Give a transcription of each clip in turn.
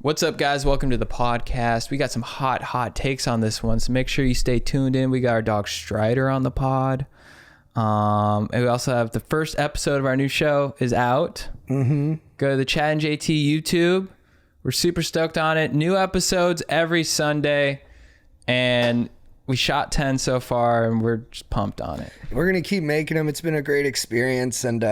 What's up, guys? Welcome to the podcast. We got some hot takes on this one, so make sure you stay tuned in. We got our dog Strider on the pod. And we also have the first episode of our new show is out. Go to the Chad and JT YouTube. We're super stoked on it. New episodes every Sunday. And we shot 10 so far, and we're just pumped on it. We're going to keep making them. It's been a great experience. And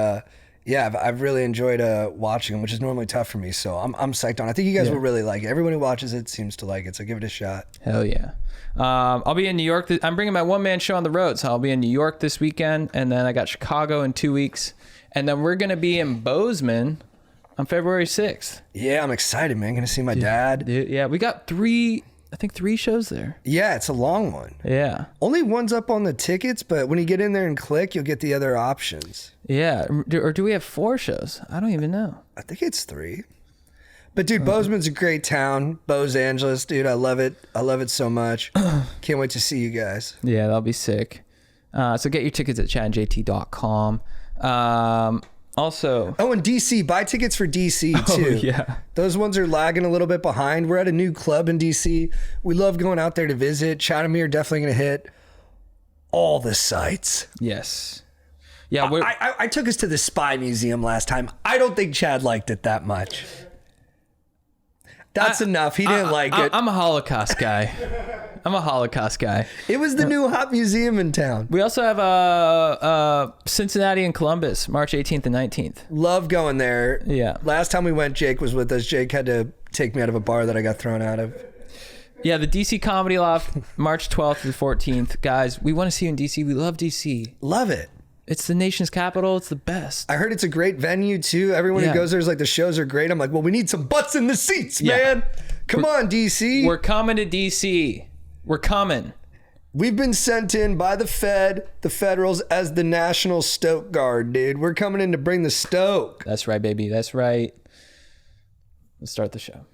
yeah, I've really enjoyed watching them, which is normally tough for me. So I'm psyched on it. I think you guys will really like it. Everyone who watches it seems to like it. So give it a shot. Hell yeah. I'll be in New York. I'm bringing my one-man show on the road. So I'll be in New York this weekend. And then I got Chicago in 2 weeks. And then we're going to be in Bozeman on February 6th. Yeah, I'm excited, man. Going to see my dad. Yeah, we got three shows there. Yeah, it's a long one. Yeah. Only one's up on the tickets, but when you get in there and click, you'll get the other options. Yeah. Or do we have 4 shows? I don't even know. I think it's 3. But dude, Bozeman's a great town. Los Angeles, dude, I love it. I love it so much. Can't wait to see you guys. Yeah, that'll be sick. So get your tickets at chadandjt.com. Also, and DC, buy tickets for DC too. Oh, yeah. Those ones are lagging a little bit behind. We're at a new club in DC. We love going out there to visit. Chad and me are definitely going to hit all the sites. Yes. Yeah. I took us to the Spy Museum last time. I don't think Chad liked it that much. That's enough. He didn't like it. I'm a Holocaust guy. It was the new hot museum in town. We also have Cincinnati and Columbus, March 18th and 19th. Love going there. Yeah. Last time we went, Jake was with us. Jake had to take me out of a bar that I got thrown out of. Yeah, the DC Comedy Loft, March 12th to the 14th. Guys, we want to see you in DC. We love DC. Love it. It's the nation's capital. It's the best. I heard it's a great venue too. Everyone who goes there is like, the shows are great. I'm like, well, we need some butts in the seats, man. Come on, DC. We're coming to DC. We're coming. We've been sent in by the federals as the National Stoke Guard, dude. We're coming in to bring the stoke. That's right, baby. That's right. Let's start the show.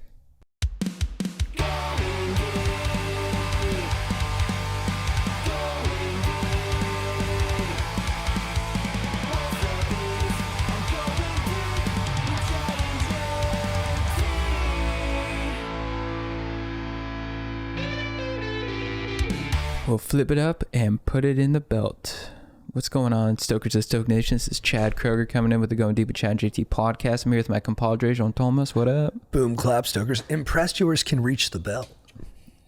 We'll flip it up and put it in the belt. What's going on, Stokers of Stoke Nation? This is Chad Kroger coming in with the Going Deep with Chad and JT podcast. I'm here with my compadre, Jean Thomas. What up? Boom, clap, Stokers. Impressed yours can reach the belt.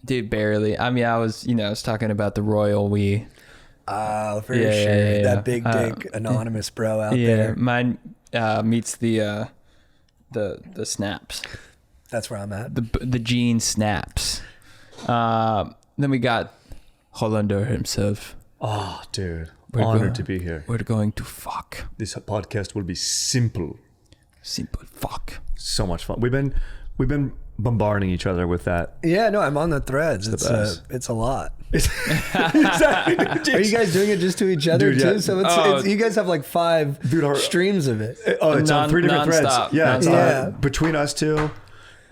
Dude, barely. I mean, I was talking about the royal we. Oh, for sure. Yeah. That big dick anonymous bro out there. Mine meets the snaps. That's where I'm at. The gene snaps. Then we got Hollander himself. Oh, dude. Honored to be here. We're going to fuck. This podcast will be simple. Simple fuck. So much fun. We've been bombarding each other with that. Yeah, no, I'm on the threads. It's a lot. Exactly. Are you guys doing it just to each other Dude, too? yeah. So it's you guys have like 5 streams of it. It's on 3 different threads. Yeah. Between us two.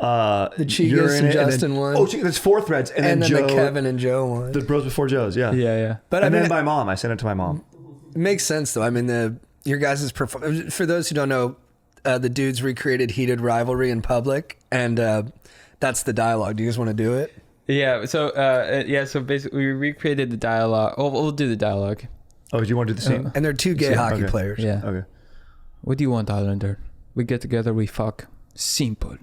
The Chigas and Justin one. Oh, there's 4 threads, and then Joe, the Kevin and Joe one. The Bros Before Joe's, yeah. But then my mom, I sent it to my mom. It makes sense though. I mean, your guys' for those who don't know, the dudes recreated Heated Rivalry in public, and that's the dialogue. Do you guys want to do it? Yeah. So So basically, we recreated the dialogue. Oh, we'll do the dialogue. Oh, do you want to do the scene? And they're 2 gay hockey players. Yeah. Okay. What do you want, Islander? We get together. We fuck. Simple.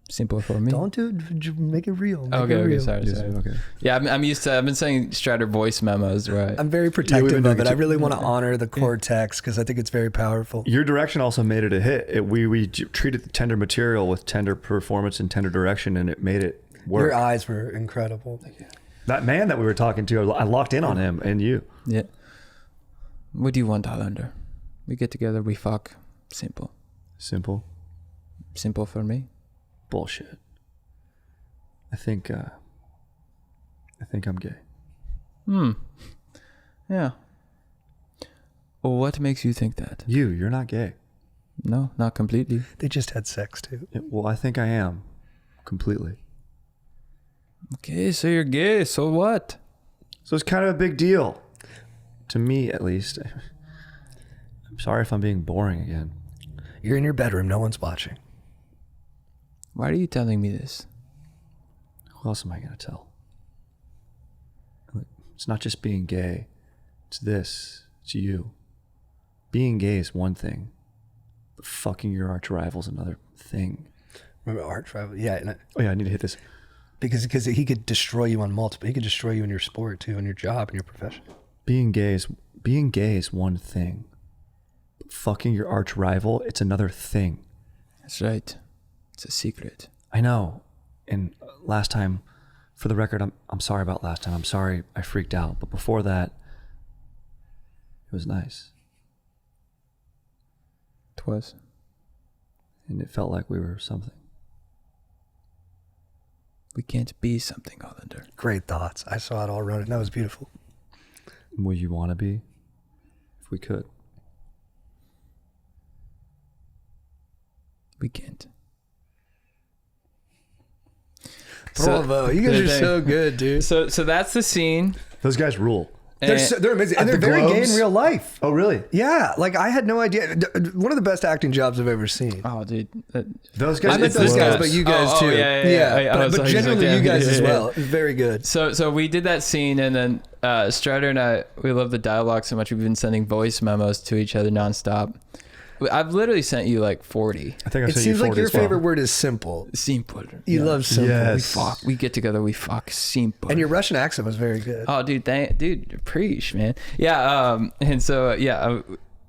Simple for me. Don't do it. Make it real. Okay. Sorry. Okay. Yeah, I'm used to. I've been saying Strider voice memos, right? I'm very protective of it. I really want to honor the core text because I think it's very powerful. Your direction also made it a hit. We treated the tender material with tender performance and tender direction, and it made it work. Your eyes were incredible. That man that we were talking to, I locked in on him and you. Yeah. What do you want, Islander? We get together. We fuck. Simple. Simple for me. Bullshit. I think I'm gay. Yeah. Well, what makes you think that? You're not gay. No, not completely. They just had sex too. Yeah, well, I think I am. Completely. Okay, so you're gay. So what? So it's kind of a big deal. To me, at least. I'm sorry if I'm being boring again. You're in your bedroom. No one's watching. Why are you telling me this? Who else am I going to tell? It's not just being gay. It's this. It's you. Being gay is one thing. But fucking your arch rival is another thing. Remember arch rival? Yeah. Oh yeah, I need to hit this. Because he could destroy you on multiple. He could destroy you in your sport too, in your job, in your profession. Being gay is one thing. But fucking your arch rival, it's another thing. That's right. It's a secret. I know. And last time, for the record, I'm sorry about last time. I'm sorry I freaked out. But before that, it was nice. It was. And it felt like we were something. We can't be something, Hollander. Great thoughts. I saw it all wrote it. That was beautiful. Would you want to be? If we could. We can't. Bravo. You guys are so good, dude. So that's the scene. Those guys rule. They're amazing. And they're the very gay Globes? in real life. Oh, really? Yeah. Like, I had no idea. One of the best acting jobs I've ever seen. Oh, dude. Those guys. I meant those guys, but you guys too. Yeah. But generally, you guys as well. Very good. So we did that scene, and then Strider and I, we love the dialogue so much. We've been sending voice memos to each other nonstop. I've literally sent you like 40. I think I It sent you seems like 40 your as well. favorite word is simple. Simple. You love simple. Yes. We fuck. We get together. We fuck. Simple. And your Russian accent was very good. Oh, dude, preach, man. Yeah, and so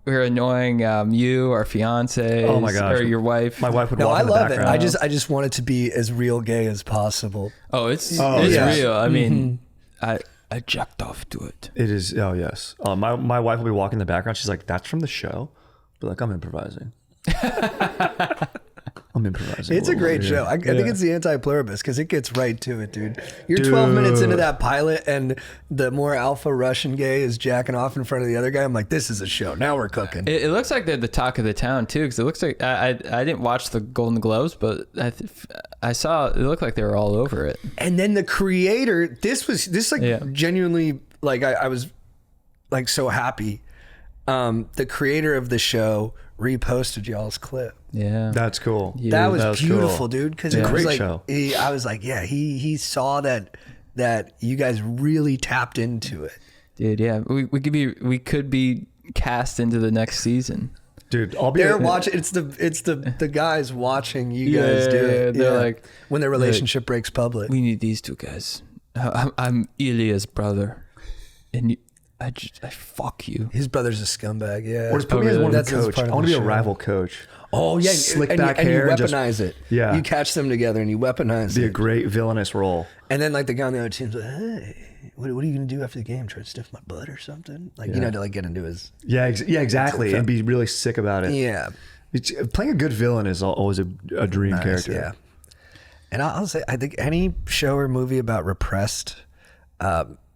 we're annoying you, our fiance, Oh my gosh. or your wife. My wife would No, walk I in the love it. background. I just want it to be as real gay as possible. Oh, it's yes. real. I mean, I jacked off to it. It is. Oh, yes. My wife will be walking in the background. She's like, that's from the show? But like, I'm improvising. I'm improvising. It's a great show. I think it's the anti-pluribus because it gets right to it, dude. You're 12 minutes into that pilot and the more alpha Russian gay is jacking off in front of the other guy. I'm like, this is a show. Now we're cooking. It looks like they're the talk of the town too, because it looks like I didn't watch the Golden Globes, but I saw it looked like they were all over it. And then the creator, genuinely, like I was like so happy. The creator of the show reposted y'all's clip. Yeah, That's cool. That was beautiful, cool. dude. Because It's it a was great like, show. I was like, yeah, he saw that you guys really tapped into it. dude. Yeah, we could be cast into the next season. Dude, I'll be They're watching. It's the guys watching you guys do it. They're like, when their relationship breaks public. we need these two guys. I'm Ilya's brother, and I fuck you. His brother's a scumbag. Yeah. Or just put me as one of the That's his coach. part I of want to the be a show. rival coach. Oh yeah, Slick and back you hair. and weaponize just, it. Yeah. You catch them together and you weaponize Be a it. great villainous role. And then like the guy on the other team's like, hey, what are you gonna do after the game? Try to sniff my butt or something? Like you know, to like get into his. Yeah, exactly. And be really sick about it. Yeah. Playing a good villain is always a dream Nice, character. Yeah. And I'll say, I think any show or movie about repressed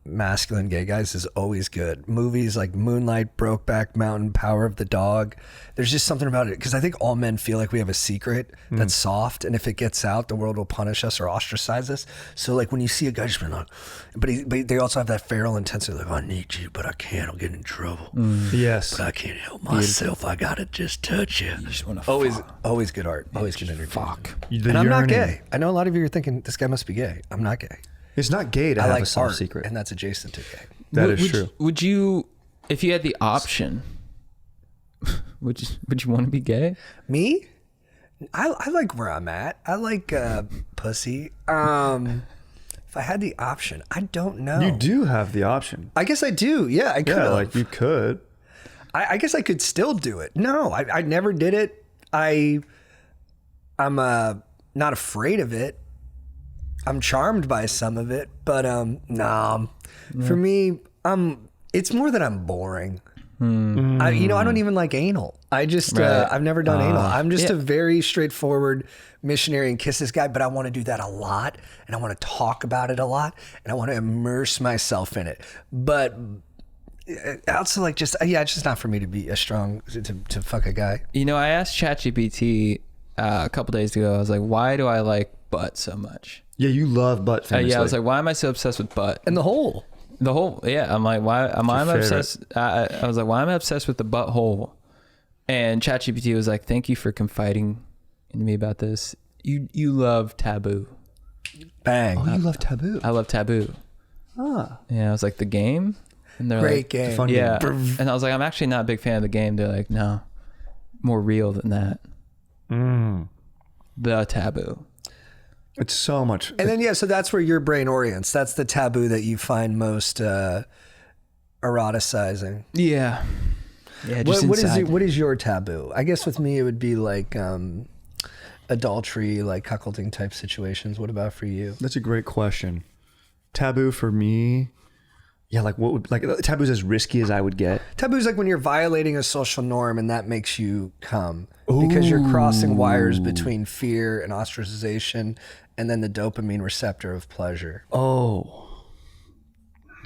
masculine gay guys is always good. Movies like Moonlight, Brokeback Mountain, Power of the Dog. There's just something about it because I think all men feel like we have a secret that's soft, and if it gets out, the world will punish us or ostracize us. So like when you see a guy just being like, but they also have that feral intensity, like I need you, but I can't. I'll get in trouble. Yes. But I can't help myself. I gotta just touch you. Just wanna Always good art. Always good energy. fuck. And I'm not gay. I know a lot of you are thinking this guy must be gay. I'm not gay. It's not gay to I have like a soft art, secret. and that's adjacent to gay. That is would, true. Would you, if you had the option, would you want to be gay? Me? I like where I'm at. I like pussy. If I had the option, I don't know. You do have the option. I guess I do. Yeah, I could. Yeah, like you could. I guess I could still do it. No, I never did it. I'm not afraid of it. I'm charmed by some of it, but for me, it's more that I'm boring. I don't even like anal. I just I've never done anal. I'm just a very straightforward missionary and kisses guy, but I want to do that a lot, and I want to talk about it a lot, and I want to immerse myself in it. But also, like, it's just not for me to be a strong to fuck a guy. You know, I asked ChatGPT a couple days ago. I was like, why do I like butt so much? Yeah, you love butt famously. I was like, why am I so obsessed with butt? And the whole. I'm like, why am I favorite. obsessed? I was like, why am I obsessed with the butthole? And ChatGPT was like, thank you for confiding in me about this. You love Taboo. Bang. Oh, you love Taboo. I love Taboo. Yeah, I was like, the game? And they're Great like, game. Fun yeah. game. And I was like, I'm actually not a big fan of the game. They're like, no, more real than that. The Taboo. It's so much. And then, so that's where your brain orients. That's the taboo that you find most eroticizing. Yeah. Yeah, just What is your taboo? I guess with me, it would be like adultery, like cuckolding type situations. What about for you? That's a great question. Taboo for me, yeah, like what would like taboo's as risky as I would get. Taboo is like when you're violating a social norm and that makes you come because you're crossing wires between fear and ostracization and then the dopamine receptor of pleasure. Oh,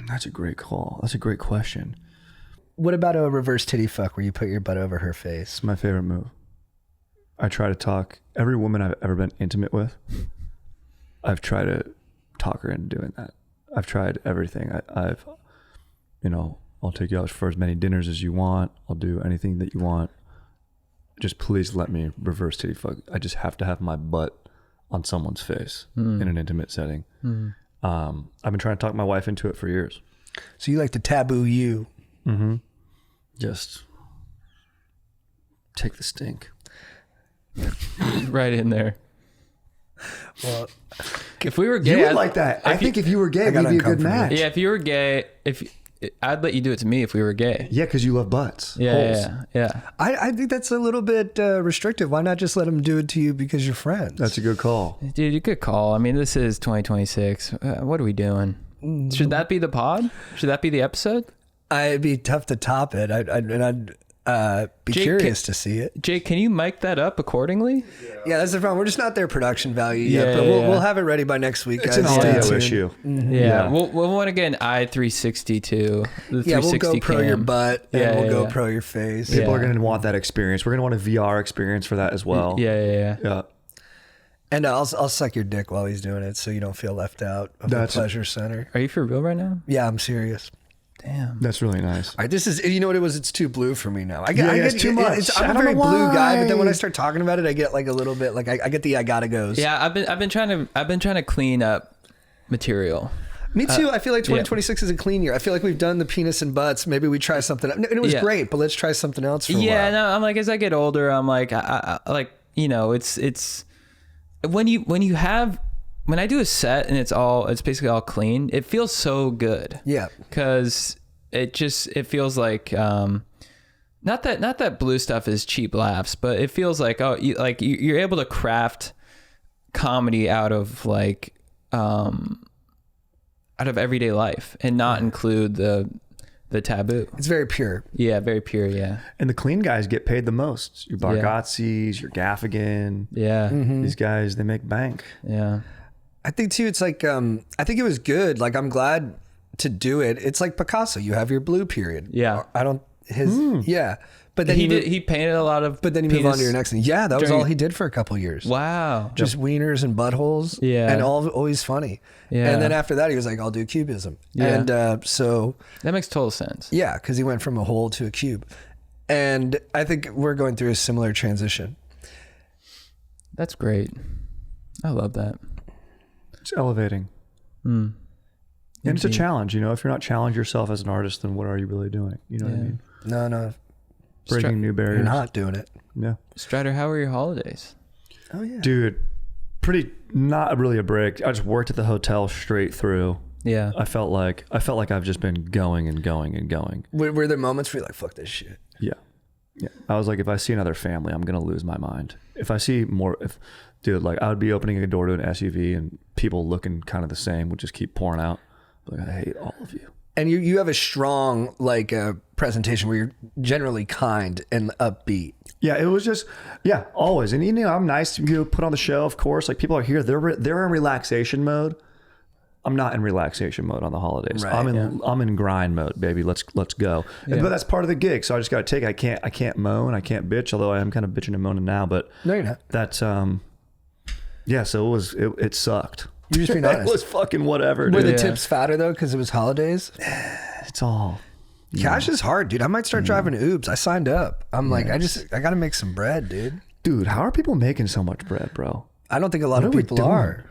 that's a great call. That's a great question. What about a reverse titty fuck where you put your butt over her face? It's my favorite move. I try to talk every woman I've ever been intimate with. I've tried to talk her into doing that. I've tried everything. I've, I'll take you out for as many dinners as you want. I'll do anything that you want. Just please let me reverse titty fuck. I just have to have my butt on someone's face in an intimate setting. I've been trying to talk my wife into it for years. So you like to taboo you. Mm-hmm. Just take the stink. right in there. Well, if we were gay, you would like that. I think if you were gay, we'd be a good match. Yeah, if you were gay, I'd let you do it to me if we were gay. Yeah, because you love butts. Yeah. I think that's a little bit restrictive. Why not just let them do it to you because you're friends? That's a good call. Dude, you could call. I mean, this is 2026. What are we doing? Should that be the pod? Should that be the episode? It'd be tough to top it. I'd be Jake, curious to see it. Jake, can you mic that up accordingly? Yeah, that's the problem. We're just not their production value yet, but we'll have it ready by next week. It's guys. an audio Stay tuned. issue. Yeah. We'll want to get an i360 too. The 360 we'll GoPro your butt and we'll GoPro your face. People are going to want that experience. We're going to want a VR experience for that as well. Yeah. And I'll suck your dick while he's doing it so you don't feel left out of the pleasure center. Are you for real right now? Yeah, I'm serious. Damn. That's really nice. All right, this is, you know what it was? It's too blue for me now. I get it's too much. I'm a very blue guy, but then when I start talking about it, I get like a little bit like I get the I gotta goes. Yeah, I've been trying to clean up material. Me too. I feel like 2026 is a clean year. I feel like we've done the penis and butts. Maybe we try something. And it was great, but let's try something else for a while. No, I'm like, as I get older, I'm like, I like, it's when I do a set and it's basically all clean, it feels so good. Yeah. Cause it feels like, not that blue stuff is cheap laughs, but it feels like, you're able to craft comedy out of like, out of everyday life and not include the taboo. It's very pure. Yeah, very pure. Yeah. And the clean guys get paid the most. Your Bargazzis, your Gaffigan. Yeah. These guys, they make bank. Yeah. I think too, it's like, I think it was good. Like, I'm glad to do it. It's like Picasso. You have your blue period. Yeah. But then he painted a lot of, but then you move on to your next thing. Yeah. That was all he did for a couple years. Wow. Just wieners and buttholes. Yeah. And always funny. Yeah. And then after that, he was like, I'll do cubism. Yeah. And so. That makes total sense. Yeah. Cause he went from a hole to a cube. And I think we're going through a similar transition. That's great. I love that. It's elevating. And it's a challenge, if you're not challenging yourself as an artist, then what are you really doing? You know what I mean? No. Breaking new barriers. You're not doing it. Yeah. Strider, how were your holidays? Oh yeah. Dude, not really a break. I just worked at the hotel straight through. Yeah. I felt like I've just been going and going and going. Were there moments where you're like, fuck this shit? Yeah. I was like, if I see another family, I'm going to lose my mind. If I see more, like I would be opening a door to an SUV and people looking kind of the same would just keep pouring out. Like, I hate all of you. And you have a strong presentation where you're generally kind and upbeat. Yeah, it was just always. And I'm nice to put on the show, of course. Like people are here, they're in relaxation mode. I'm not in relaxation mode on the holidays. Right, I'm in grind mode, baby. Let's go. Yeah. But that's part of the gig, so I just got to take it. I can't moan, I can't bitch, although I am kind of bitching and moaning now. But no, you're not. That's So it sucked. You're just being honest. It was fucking whatever. Were Dude. the tips fatter though because it was holidays? It's all cash is hard, dude. I might start driving Ubs. I signed up. I'm like, I got to make some bread, dude. Dude, how are people making so much bread, bro? I don't think a lot of people are.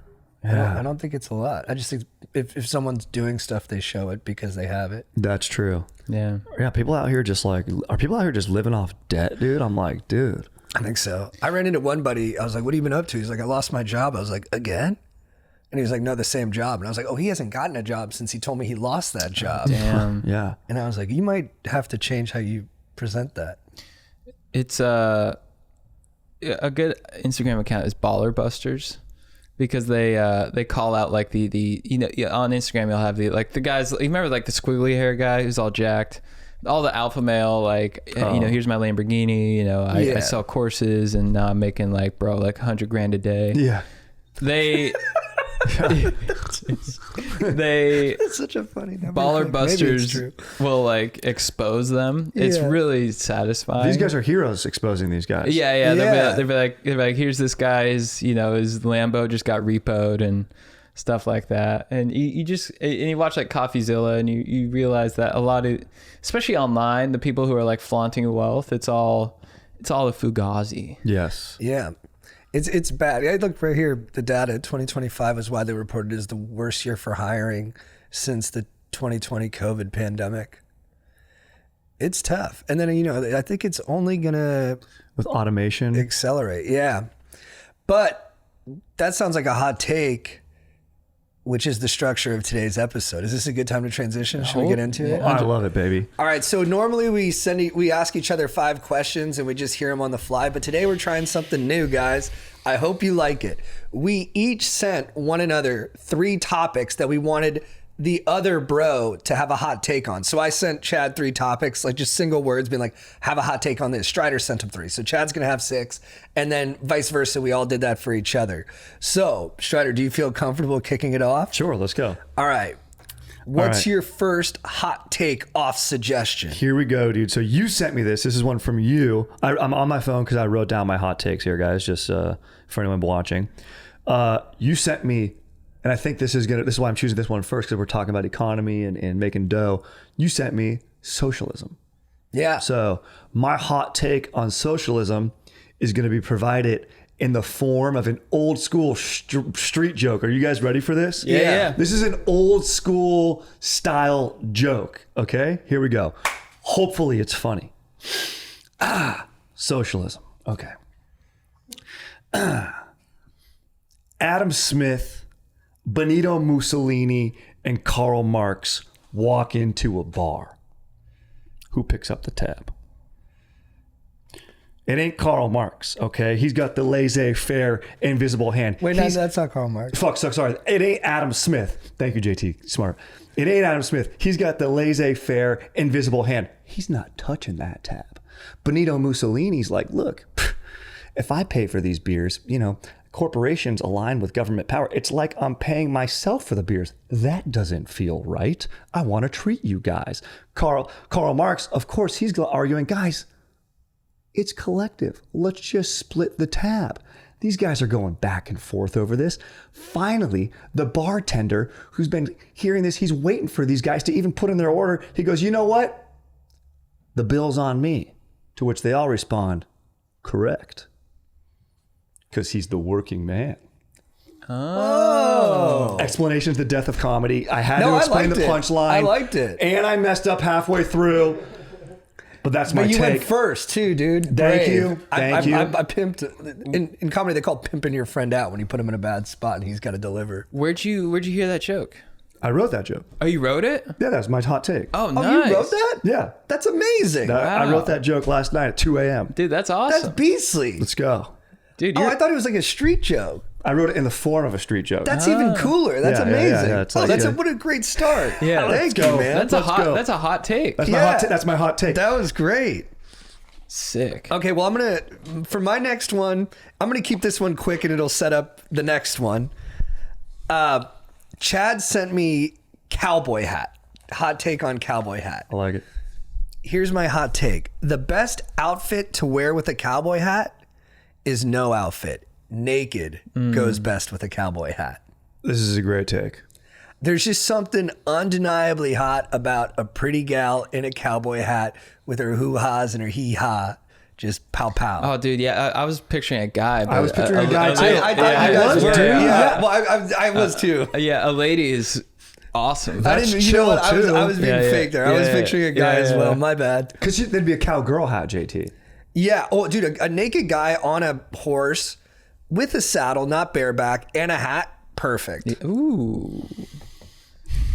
Yeah. I don't think it's a lot. I just think if someone's doing stuff, they show it because they have it. That's true. Yeah. Yeah. People out here just like, are people out here just living off debt, dude? I'm like, dude. I think so. I ran into one buddy. I was like, what have you been up to? He's like, I lost my job. I was like, again? And he was like, no, the same job. And I was like, oh, he hasn't gotten a job since he told me he lost that job. Damn. Yeah. And I was like, you might have to change how you present that. It's a good Instagram account is Baller Busters, because they call out like the on Instagram you'll have the guys, you remember like the squiggly hair guy who's all jacked, all the alpha male, like here's my Lamborghini, I sell courses and now I'm making like $100,000 a day. Yeah. They It's such a funny number. Baller Busters will like expose them. It's really satisfying. These guys are heroes exposing these guys. Yeah. They'll be like, here's this guy's, his Lambo just got repoed and stuff like that. And you watch like CoffeeZilla and you realize that a lot of, especially online, the people who are like flaunting wealth, it's all a fugazi. Yes. Yeah. It's bad. I look right here. The data 2025 is why they reported it as the worst year for hiring since the 2020 COVID pandemic. It's tough. And then, I think it's only going to... With automation. Accelerate. Yeah. But that sounds like a hot take, which is the structure of today's episode. Is this a good time to transition? Should we get into it? I love it, baby. All right. So normally we ask each other 5 questions and we just hear them on the fly. But today we're trying something new, guys. I hope you like it. We each sent one another 3 topics that we wanted the other bro to have a hot take on. So I sent Chad 3 topics, like just single words, being like, have a hot take on this. Strider sent him 3. So Chad's going to have 6. And then vice versa. We all did that for each other. So Strider, do you feel comfortable kicking it off? Sure, let's go. All right. What's your first hot take off suggestion? Here we go, dude. So you sent me this. This is one from you. I'm on my phone because I wrote down my hot takes here, guys, just for anyone watching. You sent me, and I think this is why I'm choosing this one first, because we're talking about economy and making dough. You sent me socialism. Yeah. So my hot take on socialism is going to be provided in the form of an old school street joke. Are you guys ready for this? Yeah. This is an old school style joke. Okay, here we go. Hopefully it's funny. Socialism. Okay. Adam Smith, Benito Mussolini, and Karl Marx walk into a bar. Who picks up the tab? It ain't Karl Marx, okay? He's got the laissez-faire invisible hand. Wait, that's not Karl Marx. Sorry. It ain't Adam Smith. Thank you, JT. Smart. It ain't Adam Smith. He's got the laissez-faire invisible hand. He's not touching that tab. Benito Mussolini's like, look, if I pay for these beers, corporations align with government power. It's like I'm paying myself for the beers. That doesn't feel right. I want to treat you guys. Karl Marx, of course, he's arguing, guys, it's collective. Let's just split the tab. These guys are going back and forth over this. Finally, the bartender who's been hearing this, he's waiting for these guys to even put in their order. He goes, you know what? The bill's on me. To which they all respond, correct. Because he's the working man. Oh. Explanation's the death of comedy. I had to explain the punchline. I liked it. And I messed up halfway through. But that's my take. You went first too, dude. Thank you. Thank you. I pimped in comedy. They call pimping your friend out when you put him in a bad spot and he's got to deliver. Where'd you hear that joke? I wrote that joke. Oh, you wrote it? Yeah, that's my hot take. Oh, nice. You wrote that? Yeah. That's amazing. I wrote that joke last night at 2 a.m. Dude, that's awesome. That's beastly. Let's go. Dude, I thought it was like a street joke. I wrote it in the form of a street joke. That's even cooler. That's amazing. Yeah, it's like, what a great start. Yeah, thank you, man. That's a hot take. That's my hot take. That was great. Sick. Okay, well, for my next one, I'm gonna keep this one quick and it'll set up the next one. Chad sent me cowboy hat. Hot take on cowboy hat. I like it. Here's my hot take. The best outfit to wear with a cowboy hat is no outfit. Naked goes best with a cowboy hat. This is a great take. There's just something undeniably hot about a pretty gal in a cowboy hat with her hoo-has and her hee-ha. Just pow pow. Oh, dude, yeah, I was picturing a guy. But I was picturing a guy, too. I thought you guys were. Yeah. Well, I was too. Yeah, a lady is awesome. I didn't. You know what? I was being fake there. I was picturing a guy as well. My bad. Because there'd be a cowgirl hat, JT. Yeah. Oh, dude, a naked guy on a horse with a saddle, not bareback, and a hat. Perfect. Ooh.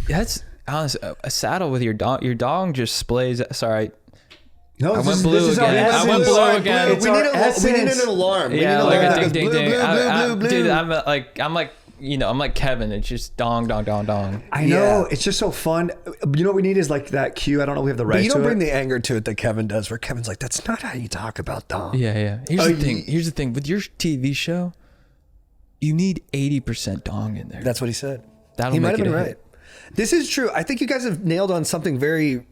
That's honest. A saddle with your dog. Your dog just splays. Sorry. No, I went blue again. I went blue again. We need an alarm. Yeah, like a ding, ding, ding. Blue, blue. Dude, I'm like Kevin. It's just dong, dong, dong, dong. I know. It's just so fun. You know what we need is like that cue. I don't know if we have the right to it. But you don't bring the anger to it that Kevin does, where Kevin's like, that's not how you talk about dong. Yeah. Here's the thing. With your TV show, you need 80% dong in there. That's what he said. That'll he make might have it been a right. hit. This is true. I think you guys have nailed on something very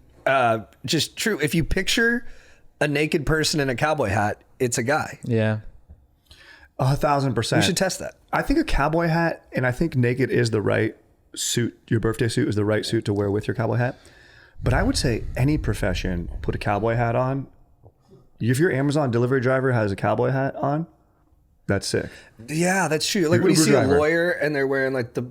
just true. If you picture a naked person in a cowboy hat, it's a guy. Yeah. 1,000%. We should test that. I think a cowboy hat, and I think naked is the right suit. Your birthday suit is the right suit to wear with your cowboy hat. But I would say any profession, put a cowboy hat on. If your Amazon delivery driver has a cowboy hat on, that's sick. Yeah, that's true. Like Your when you Uber see driver. a lawyer and they're wearing like the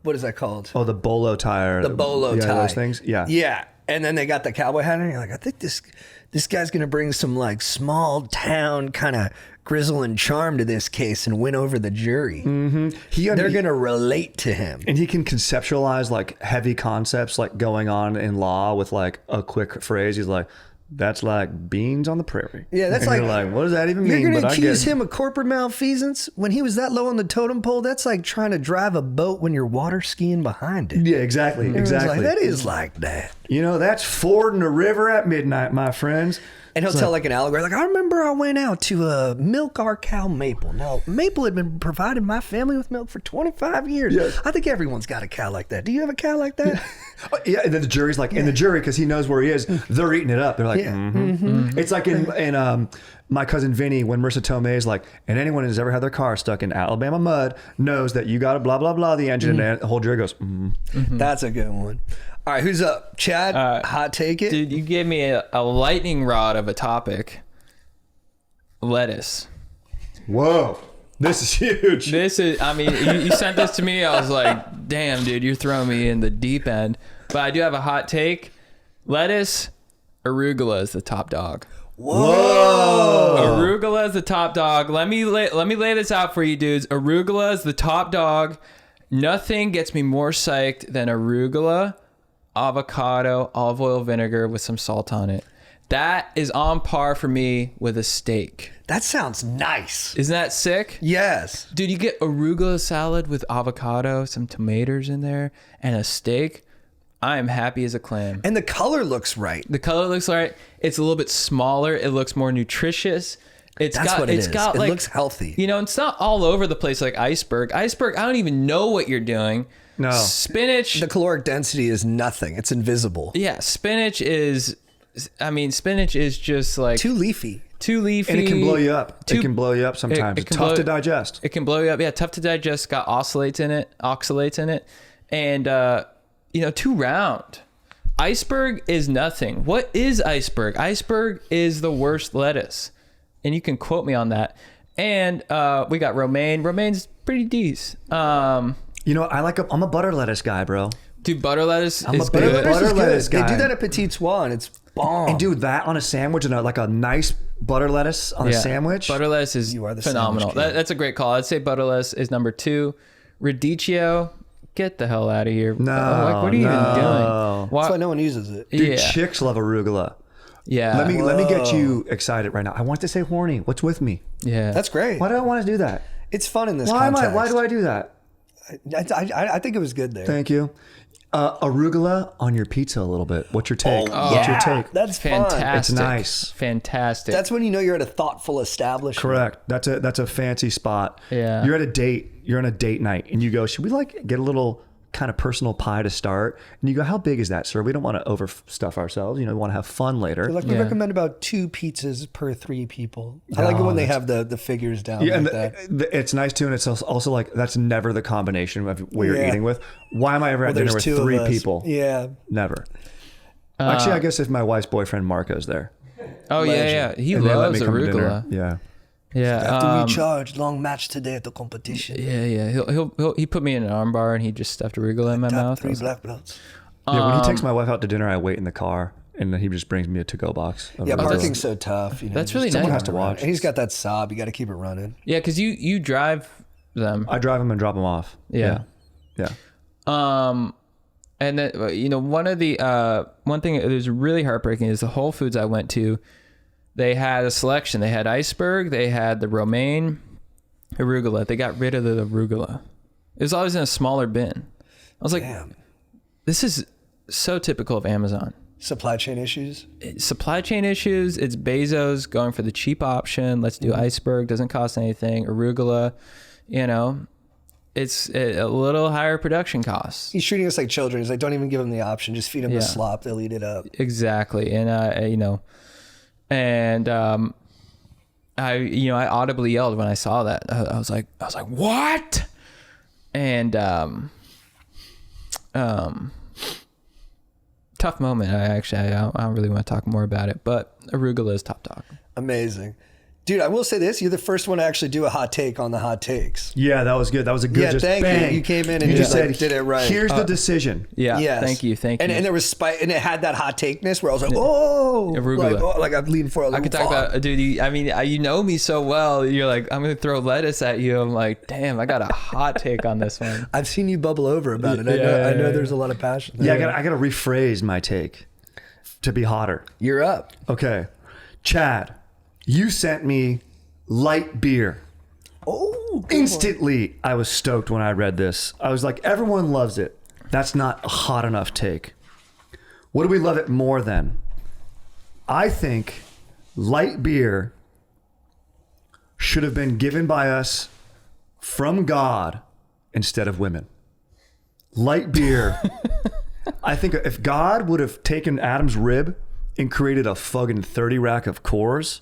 what is that called? Oh, the bolo tie. Or The bolo tie. Those things. Yeah. Yeah. And then they got the cowboy hat on, and you're like, I think this guy's gonna bring some like small town kind of grizzle and charm to this case and win over the jury. Mm-hmm. They're gonna relate to him. And he can conceptualize like heavy concepts like going on in law with like a quick phrase. He's like, that's like beans on the prairie. Yeah, that's and like, you're like, what does that even mean? You're going But to I accuse get it. him of corporate malfeasance when he was that low on the totem pole? That's like trying to drive a boat when you're water skiing behind it. Yeah, exactly. Everyone's Exactly. Like, that is like that. You know, that's fording a river at midnight, my friends. And he'll tell like an allegory, like, I remember I went out to milk our cow Maple. Now, Maple had been providing my family with milk for 25 years. Yes. I think everyone's got a cow like that. Do you have a cow like that? Yeah, and then the jury's like, and the jury, because he knows where he is, they're eating it up. They're like, It's like in My Cousin Vinny, when Marissa Tomei's like, and anyone who's ever had their car stuck in Alabama mud knows that you got to blah, blah, blah the engine. And the whole jury goes, That's a good one. All right, who's up? Chad, hot take it? Dude, you gave me a lightning rod of a topic. Lettuce. Whoa, this is huge. This is, I mean, you sent this to me. I was like, damn, dude, you're throwing me in the deep end. But I do have a hot take. Lettuce, arugula is the top dog. Whoa. Arugula is the top dog. Let me lay this out for you, dudes. Arugula is the top dog. Nothing gets me more psyched than arugula, avocado, olive oil, vinegar with some salt on it. That is on par for me with a steak. That sounds nice. Isn't that sick? Yes. Dude, you get arugula salad with avocado, some tomatoes in there, and a steak. I am happy as a clam. And the color looks right. The color looks right. It's a little bit smaller. It looks more nutritious. It looks healthy. You know, it's not all over the place like iceberg. Iceberg, I don't even know what you're doing. No. Spinach. The caloric density is nothing. It's invisible. Yeah, spinach is just like Too leafy. And it can blow you up. It can blow you up sometimes. It's tough to digest. It can blow you up. Yeah, tough to digest. Got oxalates in it. And, too round. Iceberg is nothing. What is iceberg? Iceberg is the worst lettuce. And you can quote me on that. And we got romaine. Romaine's pretty decent. I'm a butter lettuce guy, bro. Dude, butter lettuce I'm is a butter good. lettuce guy. They do that at Petit Soir, and it's bomb. And dude, that on a sandwich and like a nice butter lettuce on a sandwich. Butter lettuce is You are the phenomenal. sandwich king. That's a great call. I'd say butter lettuce is number 2. Radicchio, get the hell out of here. No, what are you even doing? That's why no one uses it. Dude, Yeah. chicks love arugula. Yeah. Let me get you excited right now. I want to say horny. What's with me? Yeah. That's great. Why do I want to do that? It's fun in this Why context. do I do that? I think it was good there. Thank you. Arugula on your pizza a little bit. What's your take? Oh, What's yeah. your take? That's fantastic. fun. It's nice. Fantastic. That's when you know you're at a thoughtful establishment. Correct. That's a fancy spot. Yeah. You're at a date. You're on a date night, and you go, should we like get a little kind of personal pie to start? And you go, how big is that, sir? We don't want to overstuff ourselves. We want to have fun later. Like we recommend about 2 pizzas per 3 people. I like it when they have the figures down Yeah, like and that. it's nice too, and it's also like that's never the combination of what you're eating with. Why am I ever at dinner with 3 people? Yeah. Never. Actually, I guess if my wife's boyfriend Marco's there. Oh yeah. He And they let loves me come to dinner. arugula. Yeah. Yeah. After we charge, long match today at the competition. Yeah. He put me in an armbar and he just stuffed arugula in my mouth. 3 black belts. Yeah, when he takes my wife out to dinner, I wait in the car, and then he just brings me a to-go box. Yeah, parking's so tough. You know, that's really someone nice. has to watch. And he's got that sob. You got to keep it running. Yeah, because you drive them. I drive them and drop them off. Yeah. And then one thing that was really heartbreaking is the Whole Foods I went to. They had a selection. They had iceberg. They had the romaine, arugula. They got rid of the arugula. It was always in a smaller bin. I was like, damn. This is so typical of Amazon. Supply chain issues. It's Bezos going for the cheap option. Let's do iceberg. Doesn't cost anything. Arugula, it's a little higher production costs. He's treating us like children. He's like, don't even give them the option. Just feed them the slop. They'll eat it up. Exactly. And I audibly yelled when I saw that. I was like, what? And tough moment. I don't really want to talk more about it, but arugula is top dog. Amazing. Dude, I will say this. You're the first one to actually do a hot take on the hot takes. Yeah, that was good. That was a good thank bang. you. You came in and just did it right. Here's the decision. Yeah. Yes. Thank you. And there was and it had that hot takeness where I was like, oh, arugula. like I'm leaning for it. I could talk about, dude. You know me so well. You're like, I'm gonna throw lettuce at you. I'm like, damn, I got a hot take on this one. I've seen you bubble over about it. I know there's a lot of passion there. Yeah, I gotta rephrase my take to be hotter. You're up. Okay, Chad, you sent me light beer. Oh, instantly I was stoked when I read this. I was like, everyone loves it. That's not a hot enough take. What do we love it more than? I think light beer should have been given by us from God instead of women. Light beer. I think if God would have taken Adam's rib and created a fucking 30 rack of Coors,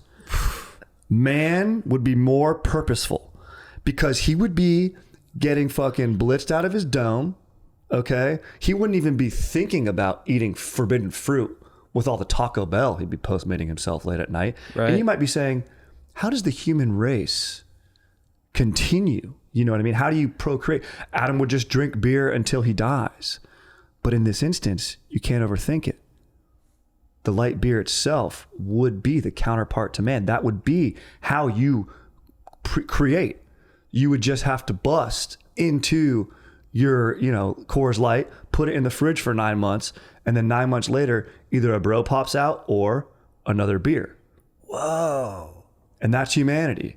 man would be more purposeful, because he would be getting fucking blitzed out of his dome. Okay. He wouldn't even be thinking about eating forbidden fruit with all the Taco Bell he'd be postmating himself late at night. Right. And you might be saying, how does the human race continue? You know what I mean? How do you procreate? Adam would just drink beer until he dies. But in this instance, you can't overthink it. The light beer itself would be the counterpart to man. That would be how you create. You would just have to bust into your, Coors Light, put it in the fridge for 9 months, and then 9 months later, either a bro pops out or another beer. Whoa. And that's humanity.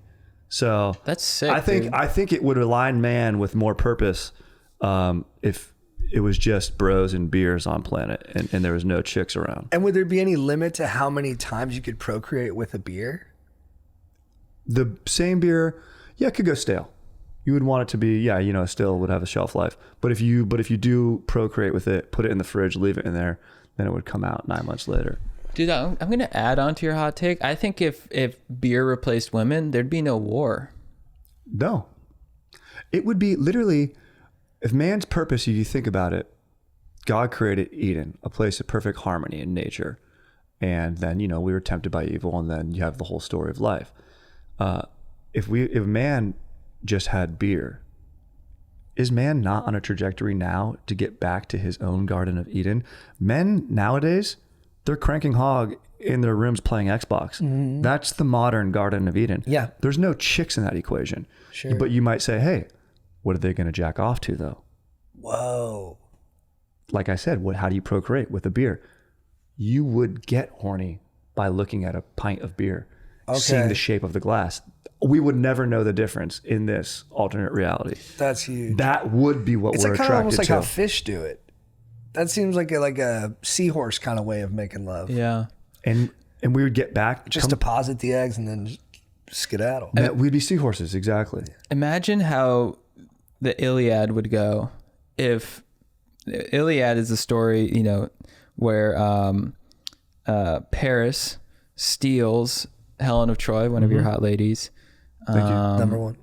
So that's sick. I think it would align man with more purpose if it was just bros and beers on planet and there was no chicks around. And would there be any limit to how many times you could procreate with a beer? The same beer, it could go stale. You would want it to be, still would have a shelf life. But if you do procreate with it, put it in the fridge, leave it in there, then it would come out 9 months later. Dude, I'm going to add on to your hot take. I think if beer replaced women, there'd be no war. No. It would be literally, if man's purpose, if you think about it, God created Eden, a place of perfect harmony in nature. And then, we were tempted by evil, and then you have the whole story of life. If man just had beer, is man not on a trajectory now to get back to his own Garden of Eden? Men nowadays, they're cranking hog in their rooms playing Xbox. Mm-hmm. That's the modern Garden of Eden. Yeah. There's no chicks in that equation. Sure. But you might say, hey, what are they going to jack off to though? Whoa. Like I said, how do you procreate with a beer? You would get horny by looking at a pint of beer, seeing the shape of the glass. We would never know the difference in this alternate reality. That's huge. That would be what we're attracted to. It's kind of almost like how fish do it. That seems like a seahorse kind of way of making love. Yeah. And we would get back. Just deposit the eggs and then skedaddle. We'd be seahorses, exactly. Imagine how the Iliad would go if Iliad is the story, where Paris steals Helen of Troy, one of your hot ladies. Thank you. Number one.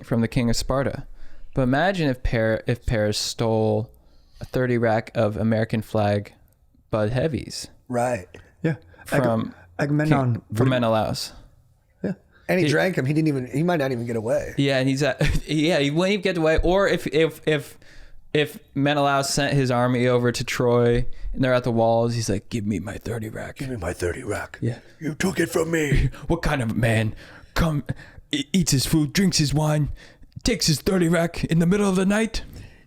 From the king of Sparta. But imagine if Paris stole a 30 rack of American flag Bud Heavies. Right. Yeah. Agamenon from Menelaus. Yeah. And he drank him. He might not even get away. Yeah, and he wouldn't even get away. Or if Menelaus sent his army over to Troy and they're at the walls, he's like, "Give me my 30 rack. Give me my 30 rack. Yeah. You took it from me. What kind of man eats his food, drinks his wine, takes his 30 rack in the middle of the night?"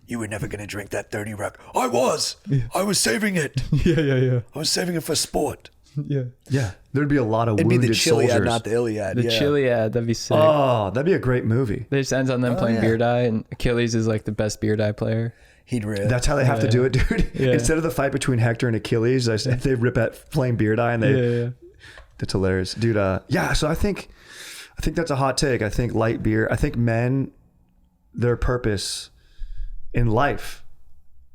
You were never going to drink that 30 rack. I was. Yeah. I was saving it. Yeah. I was saving it for sport. Yeah. There'd be a lot of It'd be wounded the Chiliad, soldiers. not the Iliad. The Chiliad, that'd be sick. Oh, that'd be a great movie. It just ends on them playing beer die, and Achilles is like the best beer die player. He'd rip. That's how they have to do it, dude. Yeah. Instead of the fight between Hector and Achilles, they rip at playing beer die, and that's hilarious, dude. So I think that's a hot take. I think light beer. I think men, their purpose in life,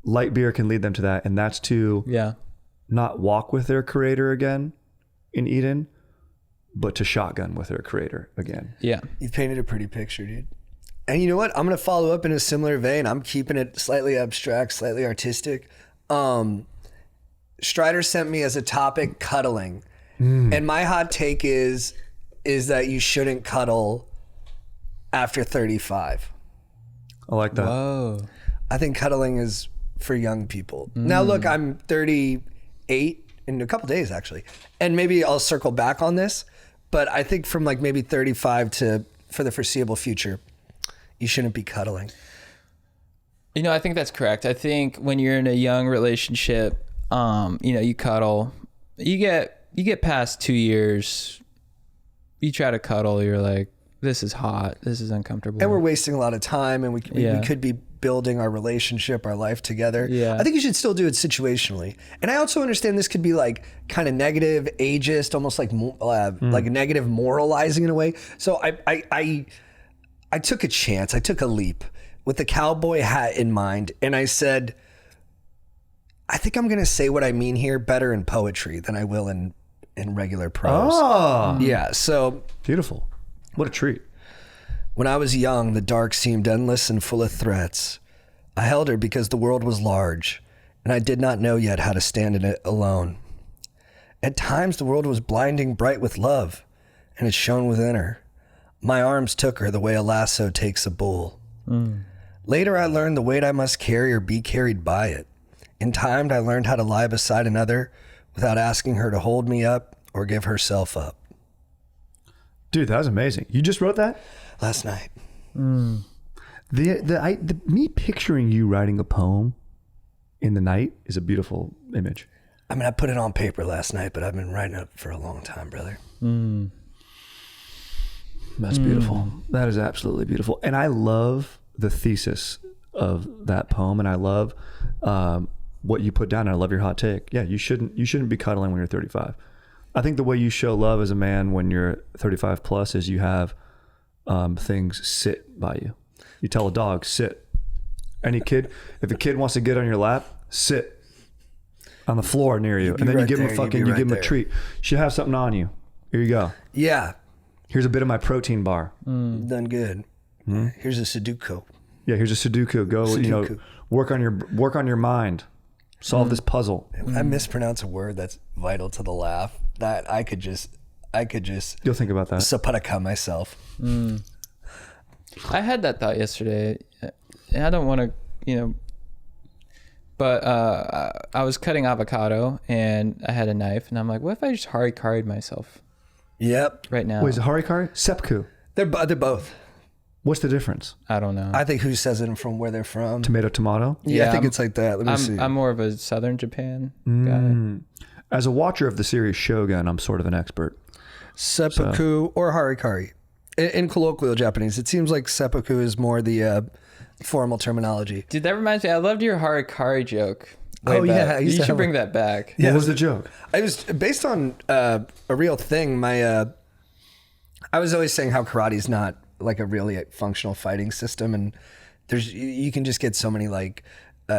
light beer can lead them to that, and that's to not walk with their creator again in Eden, but to shotgun with their creator again. Yeah, you've painted a pretty picture, dude. And you know what? I'm going to follow up in a similar vein. I'm keeping it slightly abstract, slightly artistic. Strider sent me as a topic cuddling. And my hot take is that you shouldn't cuddle after 35. I like that. Whoa. I think cuddling is for young people. Now, look, I'm 38 in a couple days, actually. And maybe I'll circle back on this. But I think from like maybe 35 to for the foreseeable future, you shouldn't be cuddling. You know, I think that's correct. I think when you're in a young relationship, you cuddle. You get past 2 years, you try to cuddle, you're like, this is hot, this is uncomfortable. And we're wasting a lot of time, and we could be building our relationship, our life together. Yeah. I think you should still do it situationally. And I also understand this could be like kind of negative, ageist, almost like like negative moralizing in a way. So I took a chance. I took a leap with the cowboy hat in mind. And I said, I think I'm going to say what I mean here better in poetry than I will in regular prose. Oh. Yeah. So beautiful. What a treat. When I was young, the dark seemed endless and full of threats. I held her because the world was large, and I did not know yet how to stand in it alone. At times, the world was blinding bright with love, and it shone within her. My arms took her the way a lasso takes a bull. Later, I learned the weight I must carry or be carried by it. In time, I learned how to lie beside another without asking her to hold me up or give herself up. Dude, that was amazing. You just wrote that? Last night. Me picturing you writing a poem in the night is a beautiful image. I mean, I put it on paper last night, but I've been writing it for a long time, brother. That's beautiful. That is absolutely beautiful. And I love the thesis of that poem, and I love what you put down. And I love your hot take. Yeah, you shouldn't be cuddling when you're 35. I think the way you show love as a man when you're 35 plus is you have things sit by you. You tell a dog, sit. If a kid wants to get on your lap, sit on the floor near you. And then you give him a treat. You should have something on you. Here you go. Yeah. Here's a bit of my protein bar. Done good. Here's a Sudoku. Yeah, here's a Sudoku. Go, work on your mind. Solve this puzzle. I mispronounce a word that's vital to the laugh that I could just You'll think about that. Sapataka myself. I had that thought yesterday. I don't want to, but I was cutting avocado and I had a knife and I'm like, what if I just harikari'd myself? Yep. Right now. Wait, is it harikari? Seppuku. They're both. What's the difference? I don't know. I think who says it from where they're from. Tomato? Yeah, I think it's like that. Let me see. I'm more of a Southern Japan guy. As a watcher of the series Shogun, I'm sort of an expert. Seppuku or harikari. In colloquial Japanese, it seems like seppuku is more the formal terminology. Dude, that reminds me. I loved your harikari joke. Yeah, you should bring that back. What was the joke? I was based on a real thing. I was always saying how karate's not like a really functional fighting system, and you can just get so many like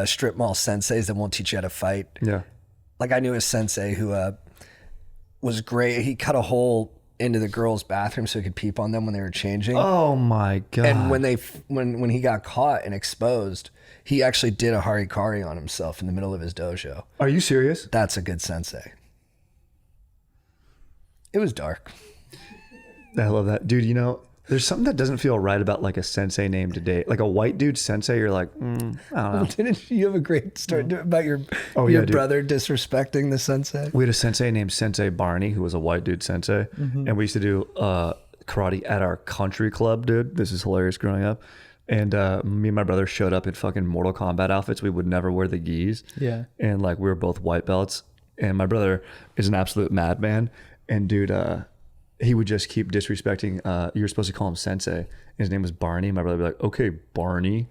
strip mall senseis that won't teach you how to fight. Yeah. Like I knew a sensei who was great. He cut a hole into the girls' bathroom so he could peep on them when they were changing. Oh my God. And when he got caught and exposed, he actually did a harikari on himself in the middle of his dojo. Are you serious? That's a good sensei. It was dark. I love that. Dude, you know, there's something that doesn't feel right about like a sensei name to date. Like a white dude sensei, you're like, I don't know. Didn't you have a great story about your brother disrespecting the sensei? We had a sensei named Sensei Barney, who was a white dude sensei. And we used to do karate at our country club, dude. This is hilarious growing up. And me and my brother showed up in fucking Mortal Kombat outfits. We would never wear the gis. Yeah. And like we were both white belts. And my brother is an absolute madman. And dude, he would just keep disrespecting. You were supposed to call him Sensei. His name was Barney. My brother would be like, okay, Barney.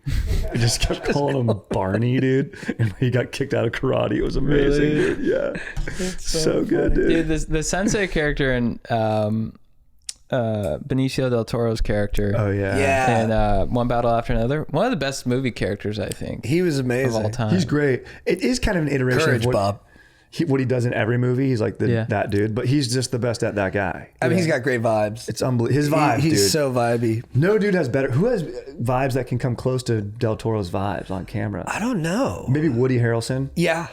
I just kept calling him Barney, dude. And he got kicked out of karate. It was amazing, really? Dude. Yeah. It's so good, dude. Dude, the Sensei character in Benicio del Toro's character. Oh, yeah. Yeah. And One Battle After Another. One of the best movie characters, I think. He was amazing. Of all time. He's great. It is kind of an iteration Courage, of Bob. what he does in every movie. He's like that dude, but he's just the best at that guy. I mean, he's got great vibes. It's unbelievable. His vibes, he's dude. so vibey. No dude has better. Who has vibes that can come close to Del Toro's vibes on camera? I don't know. Maybe Woody Harrelson. Yeah,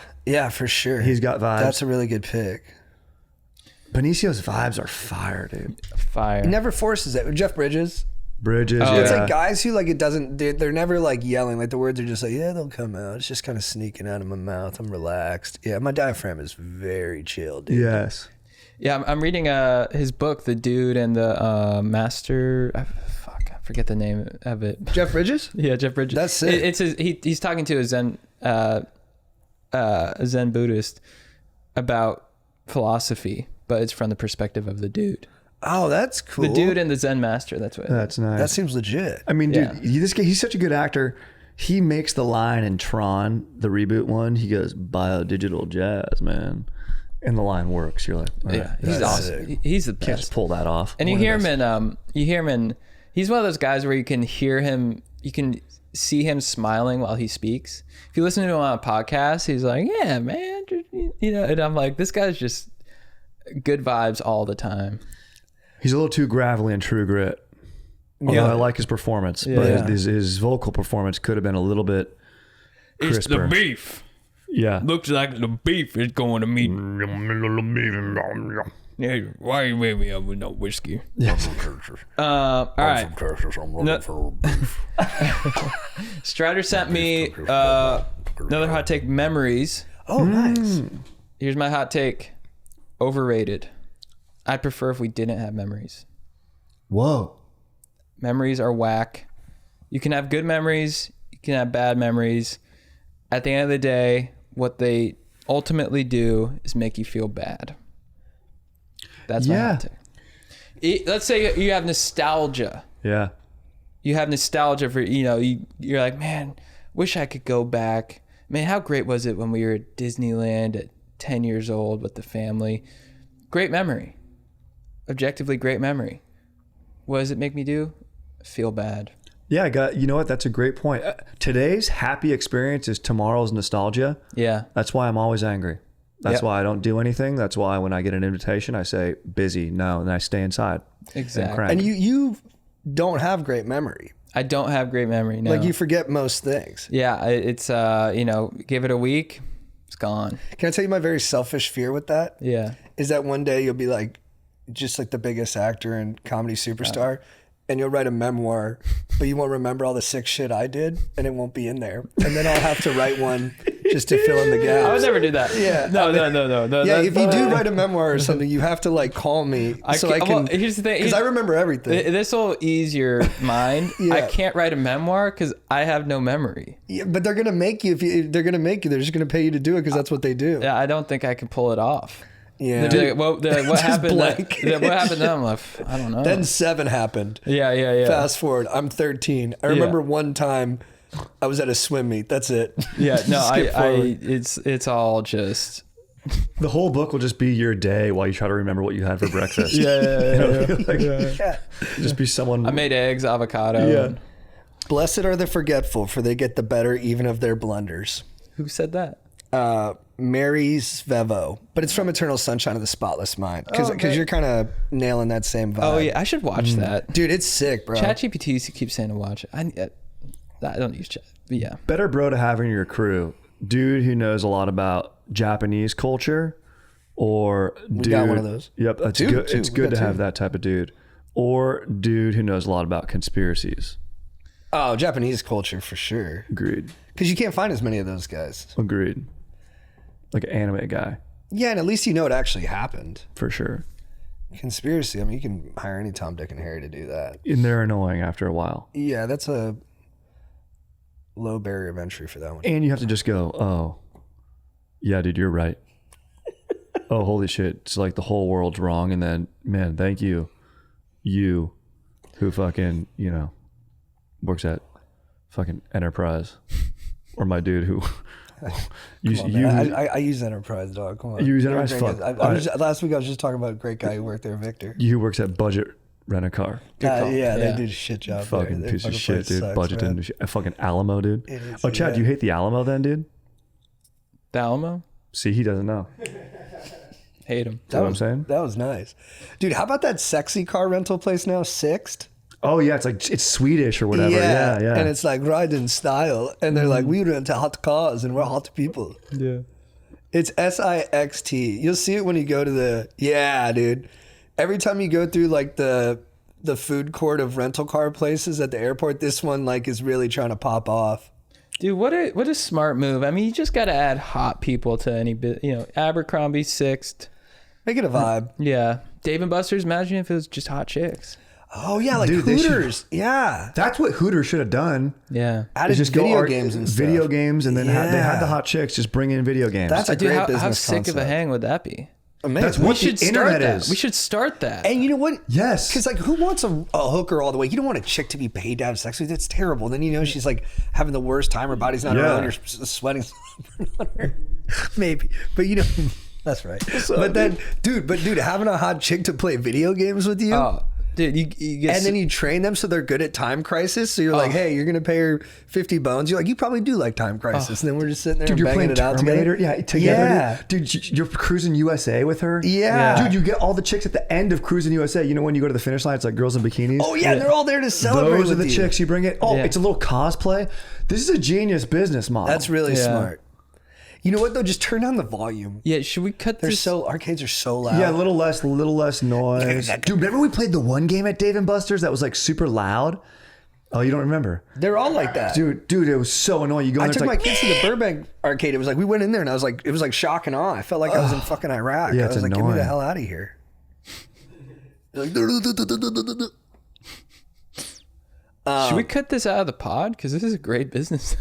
for sure. He's got vibes. That's a really good pick. Benicio's vibes are fire, dude. Fire. He never forces it. Jeff Bridges. Yeah. It's like guys who like it doesn't. They're never like yelling. Like the words are just like they'll come out. It's just kind of sneaking out of my mouth. I'm relaxed. Yeah, my diaphragm is very chill, dude. Yes. Yeah, I'm reading his book, The Dude and the Master. I forget the name of it. Jeff Bridges? Yeah, Jeff Bridges. That's sick. He's talking to a Zen Buddhist about philosophy, but it's from the perspective of the dude. Oh, that's cool. The Dude and the Zen Master. That's what. That's nice. That seems legit. I mean, dude, this guy, he's such a good actor. He makes the line in Tron, the reboot one. He goes, "Biodigital jazz, man," and the line works. You're like, yeah, he's awesome. Sick. He's the best. Can't just pull that off. And you hear him in. He's one of those guys where you can hear him. You can see him smiling while he speaks. If you listen to him on a podcast, he's like, "Yeah, man," and I'm like, this guy's just good vibes all the time. He's a little too gravelly in True Grit. Although I like his performance, but his vocal performance could have been a little bit crisper. It's the beef. Yeah. Looks like the beef is going to meet. Yeah, why you wake me up with no whiskey? All right. Strider sent me another hot take, memories. Oh, nice. Here's my hot take. Overrated. I'd prefer if we didn't have memories. Whoa. Memories are whack. You can have good memories. You can have bad memories. At the end of the day, what they ultimately do is make you feel bad. That's my hot take. Let's say you have nostalgia. Yeah. You have nostalgia for, you're like, man, wish I could go back. Man, how great was it when we were at Disneyland at 10 years old with the family? Great memory. Objectively great memory. What does it make me do? Feel bad. Yeah, you know what? That's a great point. Today's happy experience is tomorrow's nostalgia. Yeah. That's why I'm always angry. That's why I don't do anything. That's why when I get an invitation, I say busy, no, and I stay inside. Exactly. And you don't have great memory. I don't have great memory. No. Like you forget most things. Yeah, it's give it a week, it's gone. Can I tell you my very selfish fear with that? Yeah. Is that one day you'll be like just like the biggest actor and comedy superstar, and you'll write a memoir, but you won't remember all the sick shit I did, and it won't be in there. And then I'll have to write one just to fill in the gaps. I would never do that. Yeah. No. Yeah, if you do write a memoir or something, you have to like call me I can. Well, here's the thing. Because I remember everything. This will ease your mind. Yeah. I can't write a memoir because I have no memory. Yeah, but they're gonna make you. They're gonna make you. They're just gonna pay you to do it because that's what they do. Yeah, I don't think I can pull it off. Yeah. Like, what happened? What happened then? I'm like, I don't know. Then 7 happened. Yeah. Fast forward. I'm 13. I remember one time I was at a swim meet. That's it. Yeah. No. It's all just. The whole book will just be your day while you try to remember what you had for breakfast. Yeah. Just be someone. I made eggs, avocado. Yeah. Blessed are the forgetful, for they get the better even of their blunders. Who said that? Mary Svevo, but it's from Eternal Sunshine of the Spotless Mind, because you're kind of nailing that same vibe. Oh yeah, I should watch that, dude. It's sick, bro. ChatGPT keeps saying to watch it. I don't use Chat, but yeah. Better bro to have in your crew, dude who knows a lot about Japanese culture, Or dude, we got one of those. Yep, that's good. It's good to have that type of dude. Or dude who knows a lot about conspiracies. Oh, Japanese culture for sure. Agreed. Because you can't find as many of those guys. Agreed. Like an anime guy. Yeah, and at least you know it actually happened. For sure. Conspiracy, I mean, you can hire any Tom, Dick, and Harry to do that. And they're annoying after a while. Yeah, that's a low barrier of entry for that one. And you have to just go, oh, yeah, dude, you're right. Oh, holy shit. It's like the whole world's wrong. And then, man, thank you. You who fucking, you know, works at fucking Enterprise. Or my dude who... I use Enterprise, dog. Come on. You use Enterprise? Fuck. Last week I was just talking about a great guy who worked there, Victor. You who works at Budget Rent-A-Car. Yeah, they do a shit job. Fucking there. piece of shit, dude. Sucks, Budget didn't do shit. Fucking Alamo, dude. Is, Oh, Chad, do you hate the Alamo then, dude? The Alamo? See, he doesn't know. Hate him. That's what I'm saying? That was nice. Dude, how about that sexy car rental place now, Sixt? Oh, yeah, it's like, it's Swedish or whatever. Yeah. And it's like ride in style. And they're like, we rent hot cars and we're hot people. Yeah. It's SIXT. You'll see it when you go to dude. Every time you go through like the food court of rental car places at the airport, this one like is really trying to pop off. Dude, what a smart move. I mean, you just got to add hot people to any bit, you know, Abercrombie, Sixt. Make it a vibe. Yeah. Dave & Buster's, imagine if it was just hot chicks. Oh, yeah, like Dude, Hooters. Yeah. That's what Hooters should have done. Yeah. Added Just video games and stuff. Video games, and then they Yeah. had the hot chicks just bring in video games. That's a Dude, great how business sick concept. of a hang would that be? Amazing. That's what the internet is. We should start that. And you know what? Yes. Because like, who wants a hooker all the way? You don't want a chick to be paid to have sex with. That's terrible. Then you know she's like having the worst time. Her body's not around. You're sweating on her. Maybe, but you know, that's right. But then, dude, having a hot chick to play video games with you. Oh, dude, you get And then you train them so they're good at Time Crisis. So you're like, hey, you're gonna pay her 50 bones. You're like, you probably do like Time Crisis. And then we're just sitting there Dude, and you're banging playing it out Terminator? together. Yeah, together. Yeah. Dude, you're cruising USA with her? Yeah. Dude, you get all the chicks at the end of Cruising USA. You know when you go to the finish line, it's like girls in bikinis? Oh yeah, they're all there to celebrate. Those are with the you. chicks you bring in. Oh, Yeah. it's a little cosplay. This is a genius business model. That's really Yeah. smart. You know what though? Just turn down the volume. Yeah, should we cut this? Arcades are so loud. Yeah, a little less noise. Dude, remember we played the one game at Dave & Buster's that was like super loud? Oh, you don't remember? They're all like that. Dude, it was so annoying. You go in I there, took it's my like, kids to the Burbank arcade. It was like we went in there and I was like, it was like shock and awe. I felt like I was in fucking Iraq. Yeah, I it's was like, get me the annoying. hell out of here. Should we cut this out of the pod? Because this is a great business.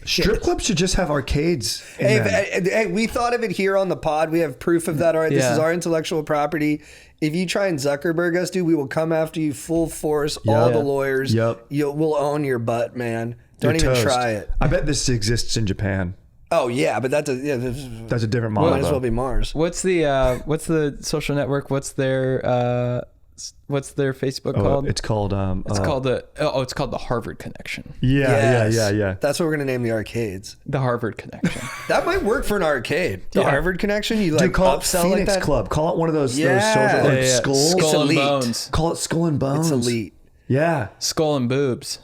strip clubs should just have arcades in them. Hey, we thought of it here on the pod. We have proof of that. All right, this Yeah. is our intellectual property. If you try and Zuckerberg us, dude, we will come after you full force. All the lawyers. Yep. We'll own your butt, man. Don't You're even toast. try it. I bet this exists in Japan. Oh yeah, but that's That's a different model. might as well though. be Mars. What's the social network? What's their Facebook called? It's called It's called the Harvard Connection. Yeah. That's what we're gonna name the arcades. The Harvard Connection. That might work for an arcade. The Yeah. Harvard Connection. You Dude, like call it upsell Phoenix like that. Club. Call it one of those Yeah. social like Yeah. skulls. Skull and elite. Bones. Call it Skull and Bones. It's elite. Yeah. Skull and Boobs.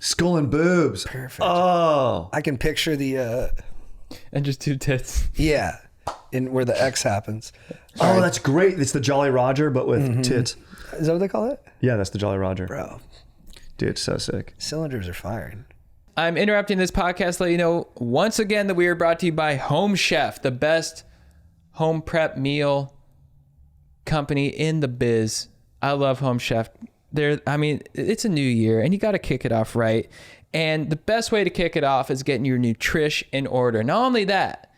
Skull and Boobs. Perfect. Oh. I can picture the And just two tits. in where the X happens. Oh, that's great. It's the Jolly Roger, but with tits. Is that what they call it? Yeah, that's the Jolly Roger. Bro, Dude, so sick. cylinders are firing. I'm interrupting this podcast to let you know once again that we are brought to you by Home Chef, the best home prep meal company in the biz. I love Home Chef. It's a new year and you got to kick it off right. And the best way to kick it off is getting your nutrition in order. Not only that,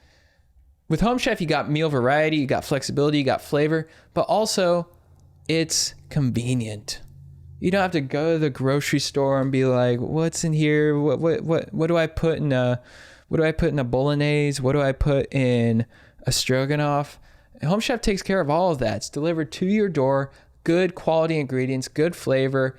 with Home Chef, you got meal variety, you got flexibility, you got flavor, but also it's convenient. You don't have to go to the grocery store and be like, "What's in here? What do I put in a bolognese? What do I put in a stroganoff?" Home Chef takes care of all of that. It's delivered to your door. Good quality ingredients, good flavor,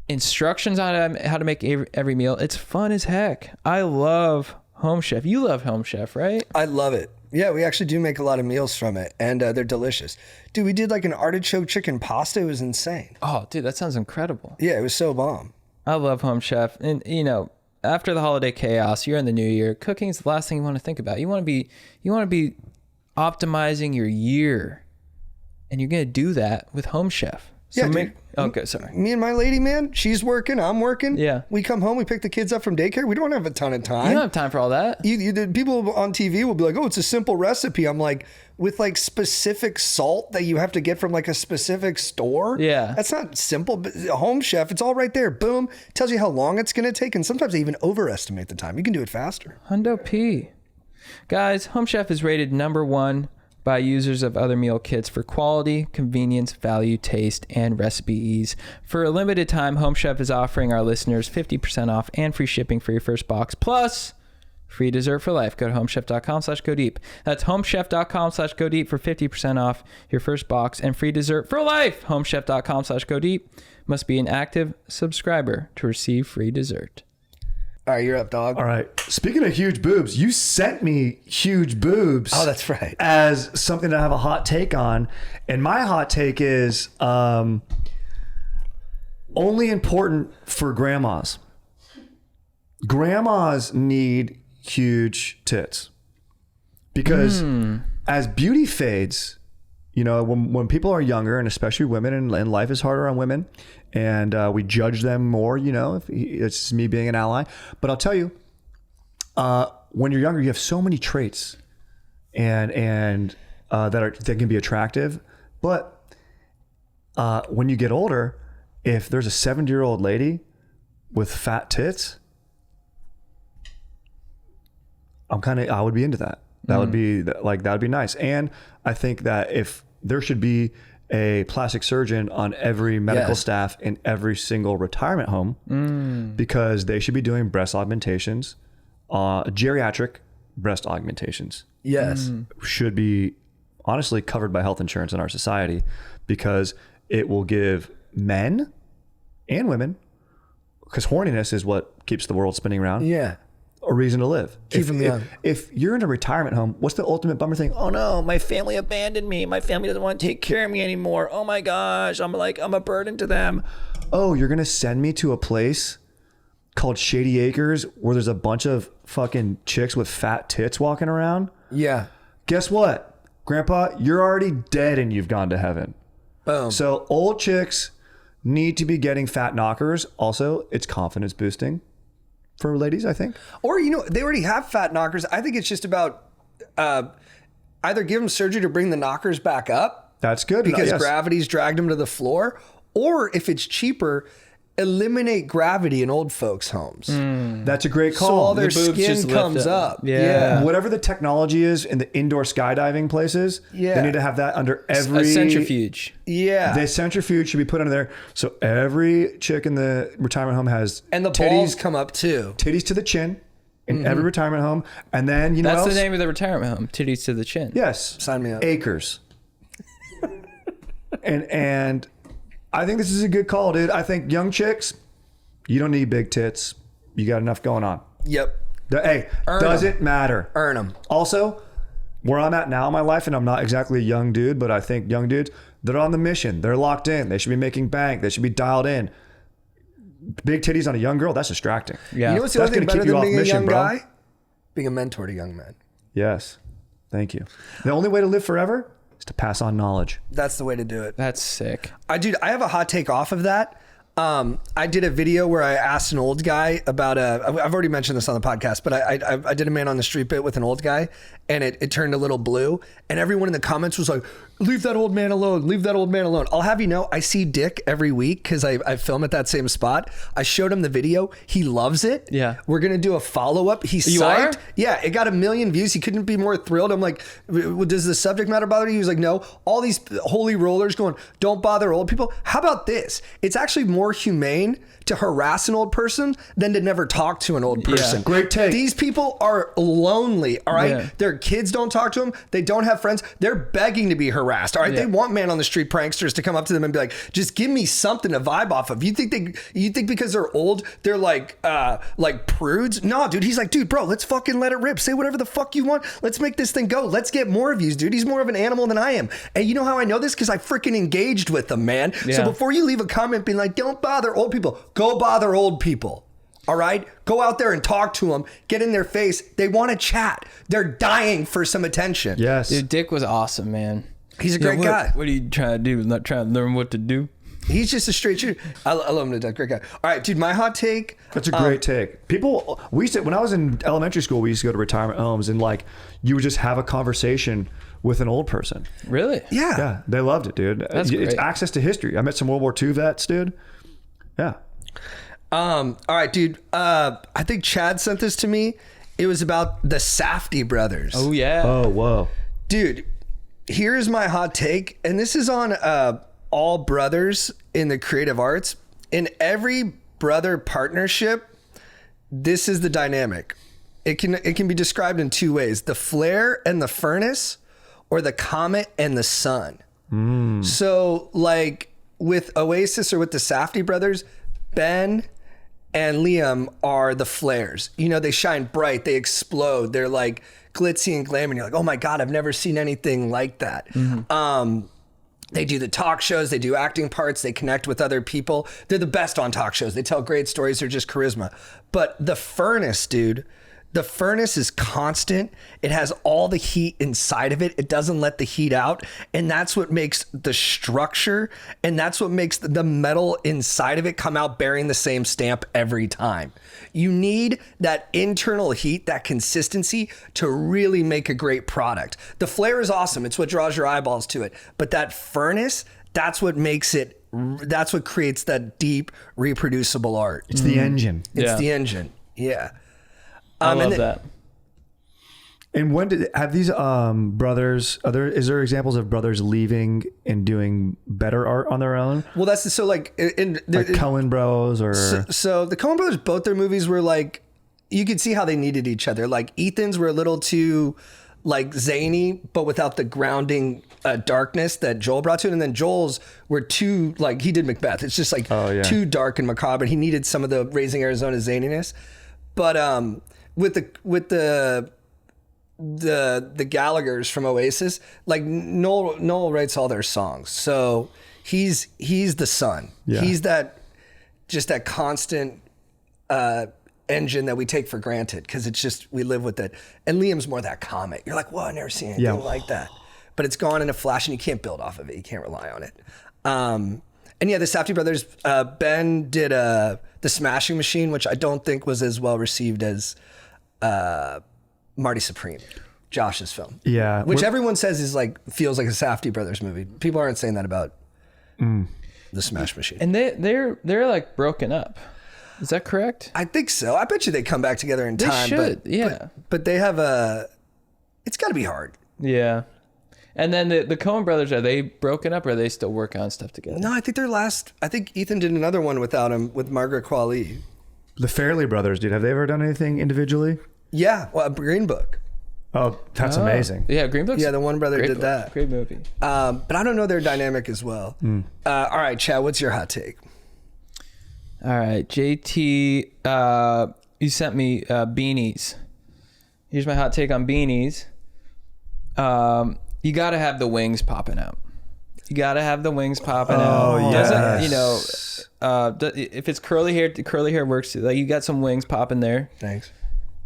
instructions on how to make every meal. It's fun as heck. I love Home Chef. You love Home Chef, right? I love it. Yeah, we actually do make a lot of meals from it, and they're delicious. Dude, we did like an artichoke chicken pasta. It was insane. Oh, dude, that sounds incredible. Yeah, it was so bomb. I love Home Chef. And, you know, after the holiday chaos, you're in the new year, cooking is the last thing you want to think about. You want to be optimizing your year. And you're going to do that with Home Chef. So Yeah, dude. okay, sorry. Me and my lady, man, she's working, I'm working. Yeah. We come home, we pick the kids up from daycare. We don't have a ton of time. You don't have time for all that. People on TV will be like, oh, it's a simple recipe. I'm like, with like specific salt that you have to get from like a specific store. Yeah. That's not simple. But Home Chef, it's all right there. Boom. Tells you how long it's going to take. And sometimes they even overestimate the time. You can do it faster. Hundo P. Guys, Home Chef is rated #1 by users of other meal kits for quality, convenience, value, taste, and recipe ease. For a limited time, Home Chef is offering our listeners 50% off and free shipping for your first box, plus free dessert for life. Go to homechef.com/go deep. That's homechef.com/go deep for 50% off your first box and free dessert for life. Homechef.com/go deep. Must be an active subscriber to receive free dessert. All right, you're up, dog. All right. Speaking of huge boobs, you sent me huge boobs. Oh, that's right. As something to have a hot take on. And my hot take is only important for grandmas. Grandmas need huge tits. Because as beauty fades, you know, when people are younger, and especially women, and life is harder on women, and we judge them more, you know, if it's me being an ally. But I'll tell you, when you're younger, you have so many traits and that can be attractive. But when you get older, if there's a 70-year-old lady with fat tits, I would be into that. That would be like, that would be nice. And I think that if there should be a plastic surgeon on every medical staff in every single retirement home, because they should be doing breast augmentations, geriatric breast augmentations. Yes. Should be honestly covered by health insurance in our society, because it will give men and women, because horniness is what keeps the world spinning around. Yeah. A reason to live. Keep them young. If you're in a retirement home, what's the ultimate bummer thing? Oh no, my family abandoned me. My family doesn't want to take care of me anymore. Oh my gosh, I'm a burden to them. Oh, you're going to send me to a place called Shady Acres where there's a bunch of fucking chicks with fat tits walking around? Yeah. Guess what? Grandpa, you're already dead and you've gone to heaven. Boom. So old chicks need to be getting fat knockers. Also, it's confidence boosting for ladies, I think. Or, you know, they already have fat knockers. I think it's just about either give them surgery to bring the knockers back up. That's good. Because gravity's dragged them to the floor. Or if it's cheaper, eliminate gravity in old folks' homes. That's a great call. So all their The boobs skin just comes lift up. Yeah. Whatever the technology is in the indoor skydiving places, they need to have that under every... A centrifuge. Yeah. The centrifuge should be put under there. So every chick in the retirement home has And the titties, balls come up too. titties to the chin in every retirement home. And then, you know That's what else? the name of the retirement home. Titties to the chin. Yes. Sign me up. Acres. and I think this is a good call, dude. I think young chicks, you don't need big tits. You got enough going on. Yep. Hey, Earn does 'em. it matter? Earn them. Also, where I'm at now in my life, and I'm not exactly a young dude, but I think young dudes, they're on the mission. They're locked in. They should be making bank. They should be dialed in. Big titties on a young girl, that's distracting. Yeah. You know what's the That's other thing gonna better keep you than off being a mission, young bro. guy? Being a mentor to young men. Yes. Thank you. The only way to live forever is to pass on knowledge. That's the way to do it. That's sick. I have a hot take off of that. I did a video where I asked an old guy about I've already mentioned this on the podcast, but I did a man on the street bit with an old guy, and it turned a little blue, and everyone in the comments was like, leave that old man alone, leave that old man alone. I'll have you know, I see Dick every week because I film at that same spot. I showed him the video. He loves it. Yeah. We're going to do a follow-up. He's You psyched. are? Yeah, it got 1 million views. He couldn't be more thrilled. I'm like, does the subject matter bother you? He was like, no. All these holy rollers going, don't bother old people. How about this? It's actually more humane to harass an old person than to never talk to an old person. Great take. These people are lonely, all right? Yeah. Their kids don't talk to them. They don't have friends. They're begging to be harassed, all right? Yeah. They want man on the street pranksters to come up to them and be like, just give me something to vibe off of. You think because they're old, they're like prudes? No, dude. He's like, dude, bro, let's fucking let it rip. Say whatever the fuck you want. Let's make this thing go. Let's get more views, dude. He's more of an animal than I am. And you know how I know this? Because I freaking engaged with them, man. Yeah. So before you leave a comment being like, don't bother old people, go bother old people. All right? Go out there and talk to them. Get in their face. They want to chat. They're dying for some attention. Yes. Dude, Dick was awesome, man. He's a great guy. What are you trying to do? Not trying to learn what to do? He's just a straight shooter. I love him to death. Great guy. All right, dude, my hot take. That's a great take. People, when I was in elementary school, we used to go to retirement homes and like you would just have a conversation with an old person. Really? Yeah. Yeah, they loved it, dude. That's It's great. access to history. I met some World War II vets, dude. Yeah. All right, dude. I think Chad sent this to me. It was about the Safdie brothers. Oh, yeah. Oh, whoa. Dude, here's my hot take. And this is on all brothers in the creative arts. In every brother partnership, this is the dynamic. It can be described in two ways: the flare and the furnace, or the comet and the sun. So like with Oasis or with the Safdie brothers, Ben and Liam are the flares. You know, they shine bright, they explode, they're like glitzy and glam, and you're like, oh my God, I've never seen anything like that. They do the talk shows, they do acting parts, they connect with other people. They're the best on talk shows. They tell great stories, they're just charisma. But the furnace, dude, the furnace is constant. It has all the heat inside of it. It doesn't let the heat out. And that's what makes the structure, and that's what makes the metal inside of it come out bearing the same stamp every time. You need that internal heat, that consistency to really make a great product. The flare is awesome. It's what draws your eyeballs to it. But that furnace, that's what makes it, that's what creates that deep, reproducible art. It's the engine. It's the engine. Yeah. I love that. And when have these brothers? Is there examples of brothers leaving and doing better art on their own? Well, that's so like Coen Bros or so the Coen Brothers. Both their movies were like, you could see how they needed each other. Like Ethan's were a little too like zany, but without the grounding darkness that Joel brought to it. And then Joel's were too like, he did Macbeth. It's just like too dark and macabre. He needed some of the Raising Arizona zaniness. But with the Gallaghers from Oasis, like Noel writes all their songs, so he's the sun. Yeah. He's that constant engine that we take for granted because it's just we live with it. And Liam's more that comet. You're like, whoa, I've never seen anything like that. But it's gone in a flash, and you can't build off of it. You can't rely on it. And yeah, the Safdie brothers. Ben did the Smashing Machine, which I don't think was as well received as Marty Supreme, Josh's film. Yeah. Which everyone says is like, feels like a Safdie brothers movie. People aren't saying that about the Smash Machine. And they're like broken up. Is that correct? I think so. I bet you they come back together in time. They should, but they have it's got to be hard. Yeah. And then the Coen brothers, are they broken up or are they still working on stuff together? No, I think Ethan did another one without him with Margaret Qualley. The Fairley brothers, dude. Have they ever done anything individually? Yeah, well, Green Book. Oh, that's amazing. Yeah, Green Book. Yeah, the one brother did that. Great movie. But I don't know their dynamic as well. All right, Chad, what's your hot take? All right, JT, you sent me beanies. Here's my hot take on beanies. You got to have the wings popping out. You got to have the wings popping out. Oh, Doesn't, yes. If it's curly hair works too. Like you got some wings popping there. Thanks.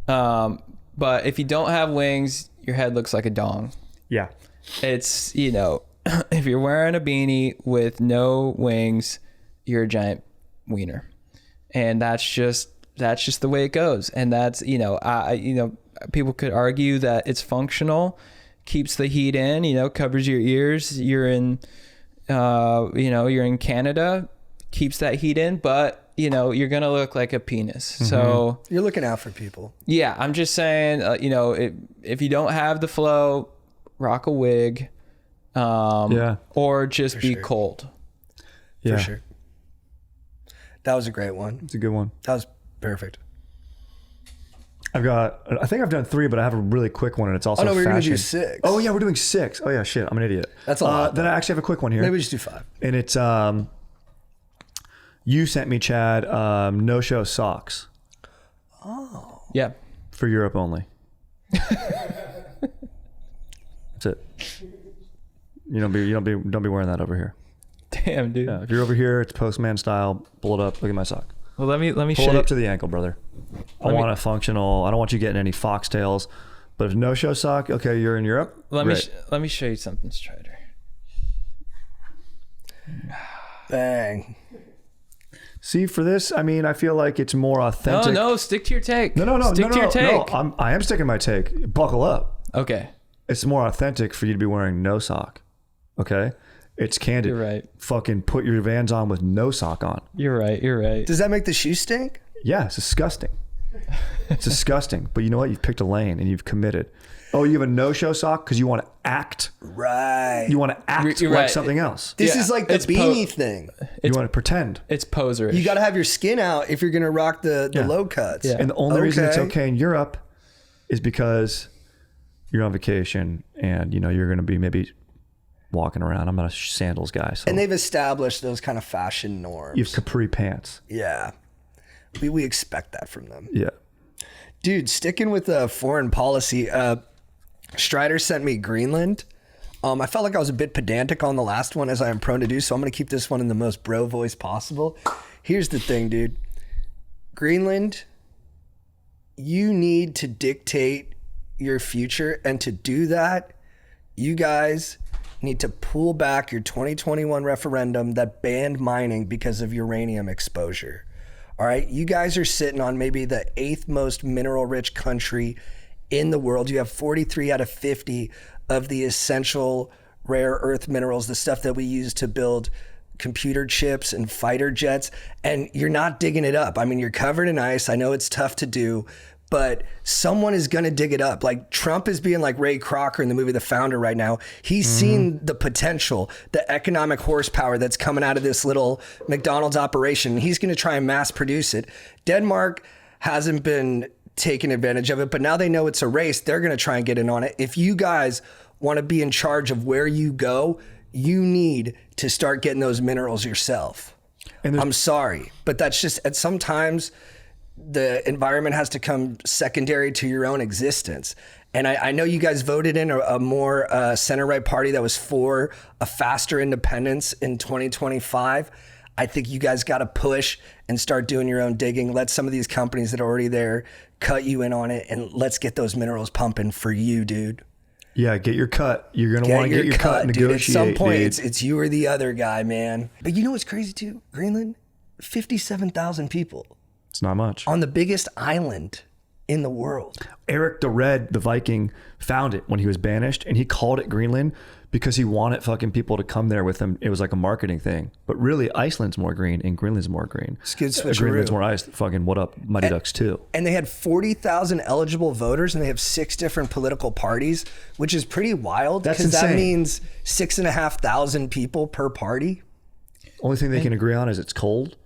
But if you don't have wings, your head looks like a dong. Yeah. It's, if you're wearing a beanie with no wings, you're a giant wiener. And that's just the way it goes. And that's, people could argue that it's functional, keeps the heat in, covers your ears. You're in Canada, keeps that heat in, but you're going to look like a penis. Mm-hmm. So you're looking out for people. Yeah. I'm just saying, if you don't have the flow, rock a wig, or just be cold. Yeah. For sure. That was a great one. It's a good one. That was perfect. I think I've done 3, but I have a really quick one, and it's also we're fashion. going to do 6. Oh yeah, we're doing 6. Oh yeah, shit, I'm an idiot. That's a lot. Then I actually have a quick one here. Maybe we just do 5. And it's you sent me, Chad, no show socks. Oh. Yeah. For Europe only. That's it. You don't be wearing that over here. Damn, dude. Yeah, if you're over here, it's postman style. Pull it up. Look at my sock. Well, let me Pull show it you. up to the ankle, brother. I want a functional. I don't want you getting any foxtails. But if no-show sock, okay, you're in Europe. Let me show you something, Strider. Bang. See, for this, I mean, I feel like it's more authentic. No, stick to your take. No. Stick to your take. No, I am sticking my take. Buckle up. Okay. It's more authentic for you to be wearing no sock. Okay? It's candid. You're right. Fucking put your Vans on with no sock on. You're right. Does that make the shoe stink? Yeah, it's disgusting. It's disgusting. But you know what? You've picked a lane and you've committed. Oh, you have a no-show sock because you want to act. Right. You want to act You're like right. something else. This Yeah, is like the it's beanie thing. You want to pretend. It's poserish. You got to have your skin out if you're going to rock the low cuts. Yeah. And the only reason it's Okay. okay in Europe is because you're on vacation and, you know, you're going to be maybe walking around. I'm not a sandals guy. So And they've established those kind of fashion norms. you have capri pants. Yeah. We expect that from them. Yeah. Dude, sticking with foreign policy, Strider sent me Greenland. I felt like I was a bit pedantic on the last one, as I am prone to do, so I'm going to keep this one in the most bro voice possible. Here's the thing, dude. Greenland, you need to dictate your future, and to do that, you guys need to pull back your 2021 referendum that banned mining because of uranium exposure. All right, you guys are sitting on maybe the 8th most mineral-rich country in the world. You have 43 out of 50 of the essential rare earth minerals, the stuff that we use to build computer chips and fighter jets, and you're not digging it up. I mean, you're covered in ice. I know it's tough to do, but someone is going to dig it up. Like Trump is being like Ray Kroc in the movie The Founder right now. He's seen the potential, the economic horsepower that's coming out of this little McDonald's operation. He's going to try and mass produce it. Denmark hasn't been taking advantage of it, but now they know it's a race. They're going to try and get in on it. If you guys want to be in charge of where you go, you need to start getting those minerals yourself. And I'm sorry, but that's just, at sometimes the environment has to come secondary to your own existence. And I know you guys voted in a more center-right party that was for a faster independence in 2025. I think you guys got to push and start doing your own digging. Let some of these companies that are already there cut you in on it, and let's get those minerals pumping for you, dude. Yeah, get your cut. You're going to want to get your cut and dude. negotiate. At some point, dude. it's you or the other guy, man. But you know what's crazy too? Greenland, 57,000 people It's not much. on the biggest island in the world. Eric the Red, the Viking, found it when he was banished, and he called it Greenland because he wanted fucking people to come there with him. It was like a marketing thing. But really, Iceland's more green and Greenland's more green. It's good Greenland's switcheroo. more ice. Fucking what up, Mighty Ducks too. And they had 40,000 eligible voters, and they have 6 different political parties, which is pretty wild. That's because that insane. means 6,500 people per party. Only thing they can agree on is it's cold.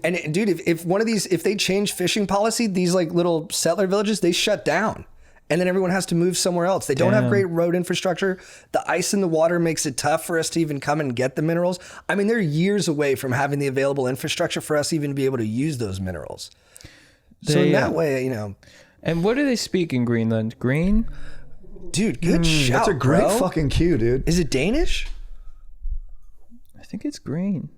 And dude, if one of these, if they change fishing policy, these like little settler villages, they shut down. And then everyone has to move somewhere else. They don't have great road infrastructure. The ice in the water makes it tough for us to even come and get the minerals. I mean, they're years away from having the available infrastructure for us even to be able to use those minerals. So in that way, you know. And what do they speak in Greenland? Green? Dude, good shout, That's a great bro. fucking cue, dude. Is it Danish? I think it's green.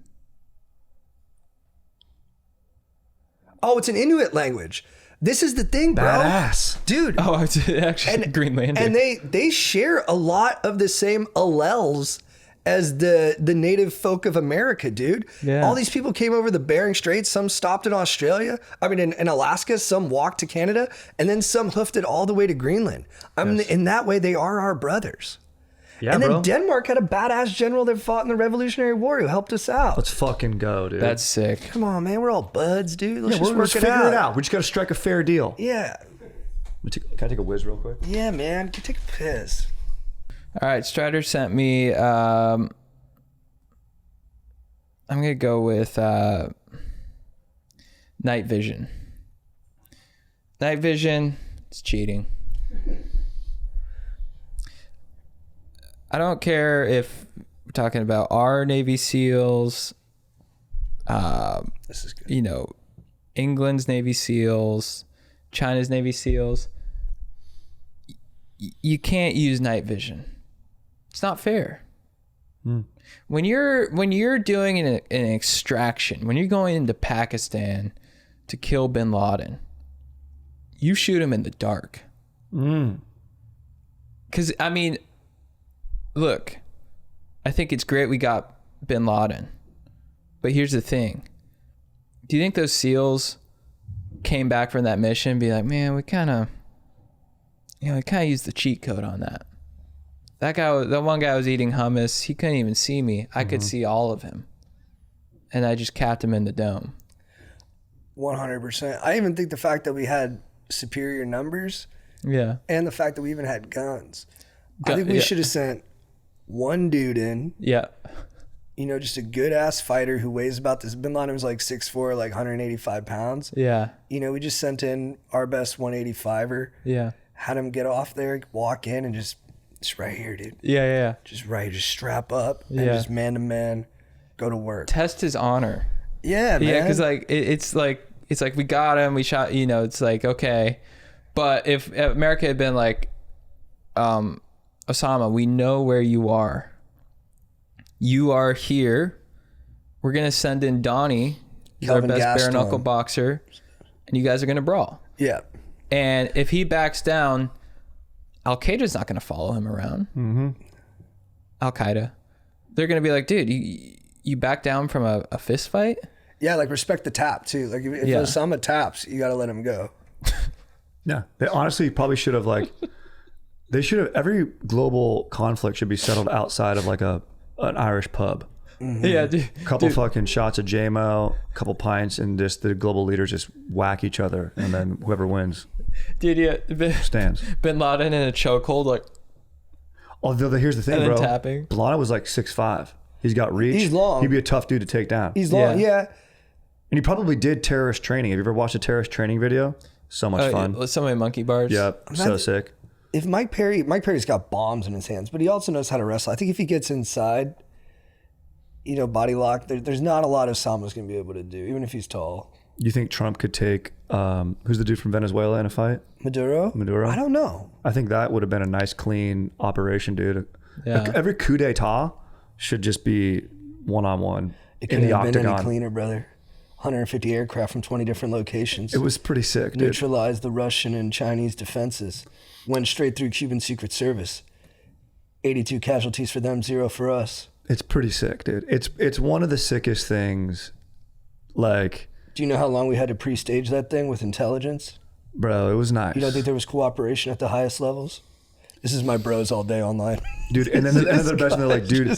Oh, it's an Inuit language. This is the thing, bro. Badass. Dude. Oh, it's actually Greenland. And they share a lot of the same alleles as the native folk of America, dude. Yeah. All these people came over the Bering Straits. Some stopped in Australia. I mean, in Alaska. Some walked to Canada. And then some hoofed it all the way to Greenland. I mean, in that way, they are our brothers. Yeah, and then bro. Denmark had a badass general that fought in the Revolutionary War who helped us out. Let's fucking go, dude. That's sick. Come on, man. We're all buds, dude. Let's just we're work just it figure out. it out. We just got to strike a fair deal. Yeah. Can I take a whiz real quick? Yeah, man. Take a piss. All right, Strider sent me. I'm gonna go with night vision. Night vision. It's cheating. I don't care if we're talking about our Navy SEALs. This is good. You know, England's Navy SEALs, China's Navy SEALs. You can't use night vision. It's not fair. When you're doing an extraction, when you're going into Pakistan to kill bin Laden, you shoot him in the dark. Because, I mean, look, I think it's great we got bin Laden. But here's the thing. Do you think those SEALs came back from that mission and be like, man, we kind of used the cheat code on that. That one guy was eating hummus. He couldn't even see me. I could see all of him. And I just capped him in the dome. 100%. I even think the fact that we had superior numbers and the fact that we even had guns. I think we should have sent one dude in. Yeah. You know, just a good ass fighter who weighs about this. Bin Laden was like 6'4", like 185 pounds. Yeah. You know, we just sent in our best 185er. Yeah. Had him get off there, walk in, and just right here, dude. Yeah. Just strap up and just man to man, go to work. Test his honor. Yeah, man. Yeah, because like it's like we got him, we shot. You know, it's like okay, but if America had been like, Osama, we know where you are. You are here. We're gonna send in Donnie, he's our best bare knuckle boxer, and you guys are gonna brawl. Yeah. And if he backs down, Al Qaeda's not gonna follow him around. Al Qaeda, they're gonna be like, dude, you back down from a fist fight? Yeah, like respect the tap too. Like if Osama taps, you gotta let him go. Yeah, they honestly probably should have every global conflict should be settled outside of like an Irish pub. Yeah, dude. Couple fucking shots of JMO, couple pints, and just the global leaders just whack each other, and then whoever wins, dude, stands. Bin Laden in a chokehold, like. Although here's the thing, and bro. Then tapping. Bin Laden was like 6'5". He's got reach. He's long. He'd be a tough dude to take down. He's long, yeah. And he probably did terrorist training. Have you ever watched a terrorist training video? So much fun. So many monkey bars. Yep, so sick. If Mike Perry's got bombs in his hands, but he also knows how to wrestle. I think if he gets inside, you know, body lock, there's not a lot of Osama's going to be able to do, even if he's tall. You think Trump could take, who's the dude from Venezuela in a fight? Maduro? I don't know. I think that would have been a nice, clean operation, dude. Yeah. Like every coup d'etat should just be one-on-one It in the couldn't have been octagon. any cleaner, brother. 150 aircraft from 20 different locations. It was pretty sick, dude. Neutralized the Russian and Chinese defenses. Went straight through Cuban Secret Service. 82 casualties for them, 0 for us. It's pretty sick, dude. It's one of the sickest things. Like, do you know how long we had to pre-stage that thing with intelligence? Bro, it was nice. You don't think there was cooperation at the highest levels? This is my bros all day online. Dude, and then the best, and they're like, dude,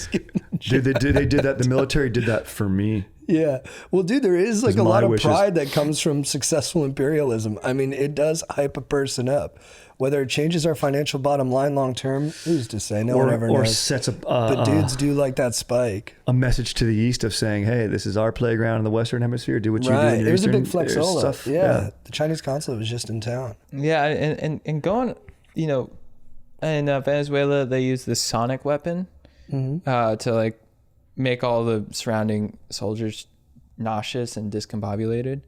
they did that. The military did that for me. Yeah. Well, dude, there is like a lot of pride that comes from successful imperialism. I mean, it does hype a person up. Whether it changes our financial bottom line long term, who's to say? No one ever knows. Or sets up. But dudes do like that spike. A message to the east of saying, hey, this is our playground in the Western Hemisphere. Do what you do in your There's Eastern. A big flexola. Yeah. The Chinese consulate was just in town. Yeah, and going, you know, in Venezuela, they use the sonic weapon to like make all the surrounding soldiers nauseous and discombobulated.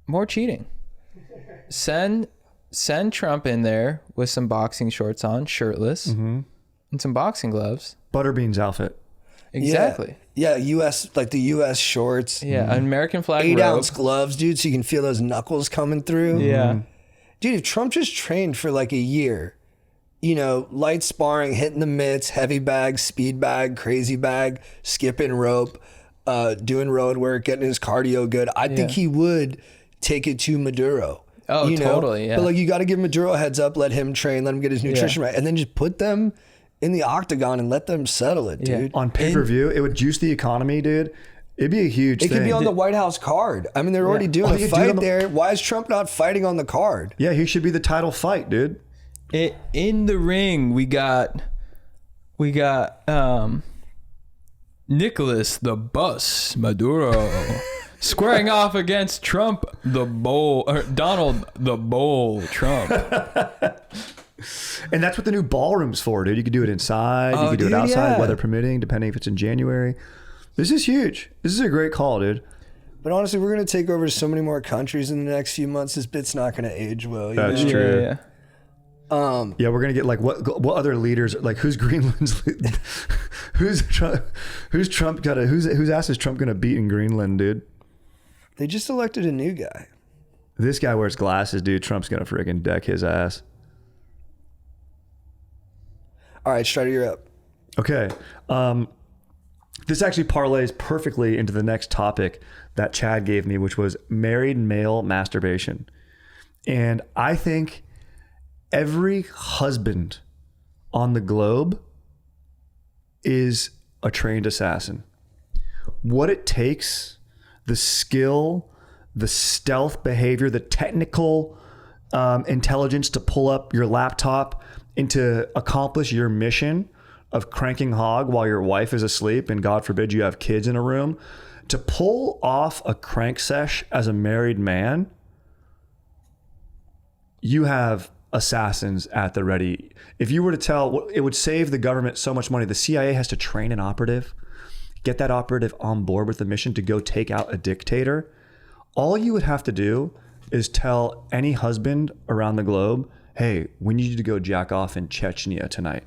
More cheating. Send Trump in there with some boxing shorts on, shirtless, and some boxing gloves. Butterbean's outfit. Exactly. Yeah, U.S. like the U.S. shorts. Yeah, an American flag 8-ounce gloves, dude, so you can feel those knuckles coming through. Yeah. Dude, if Trump just trained for like a year, you know, light sparring, hitting the mitts, heavy bag, speed bag, crazy bag, skipping rope, doing road work, getting his cardio good, I think he would take it to Maduro. Oh, you know? Totally, yeah. But like, you got to give Maduro a heads up, let him train, let him get his nutrition right, and then just put them in the octagon and let them settle it, dude. On pay-per-view, it would juice the economy, dude. It'd be a huge thing. It could be on the White House card. I mean, they're already doing a fight there. Why is Trump not fighting on the card? Yeah, he should be the title fight, dude. In the ring, we got Nicholas the Bus Maduro squaring off against Trump the Bull, or Donald the Bull Trump. And that's what the new ballroom's for, dude. You could do it inside, you could do it outside, weather permitting, depending if it's in January. This is huge. This is a great call, dude. But honestly, we're going to take over so many more countries in the next few months. This bit's not going to age well. That's true. Yeah. Yeah, we're gonna get like what other leaders, like who's Greenland's who's Trump got whose ass is Trump gonna beat in Greenland, dude? They just elected a new guy. This guy wears glasses, dude. Trump's gonna freaking deck his ass. All right, Strider, you're up. Okay. This actually parlays perfectly into the next topic that Chad gave me, which was married male masturbation. And I think every husband on the globe is a trained assassin. What it takes, the skill, the stealth behavior, the technical intelligence to pull up your laptop and to accomplish your mission of cranking hog while your wife is asleep and God forbid you have kids in a room, to pull off a crank sesh as a married man, you have assassins at the ready. If you were to tell, it would save the government so much money. The CIA has to train an operative, get that operative on board with the mission to go take out a dictator. All you would have to do is tell any husband around the globe, hey, we need you to go jack off in Chechnya tonight.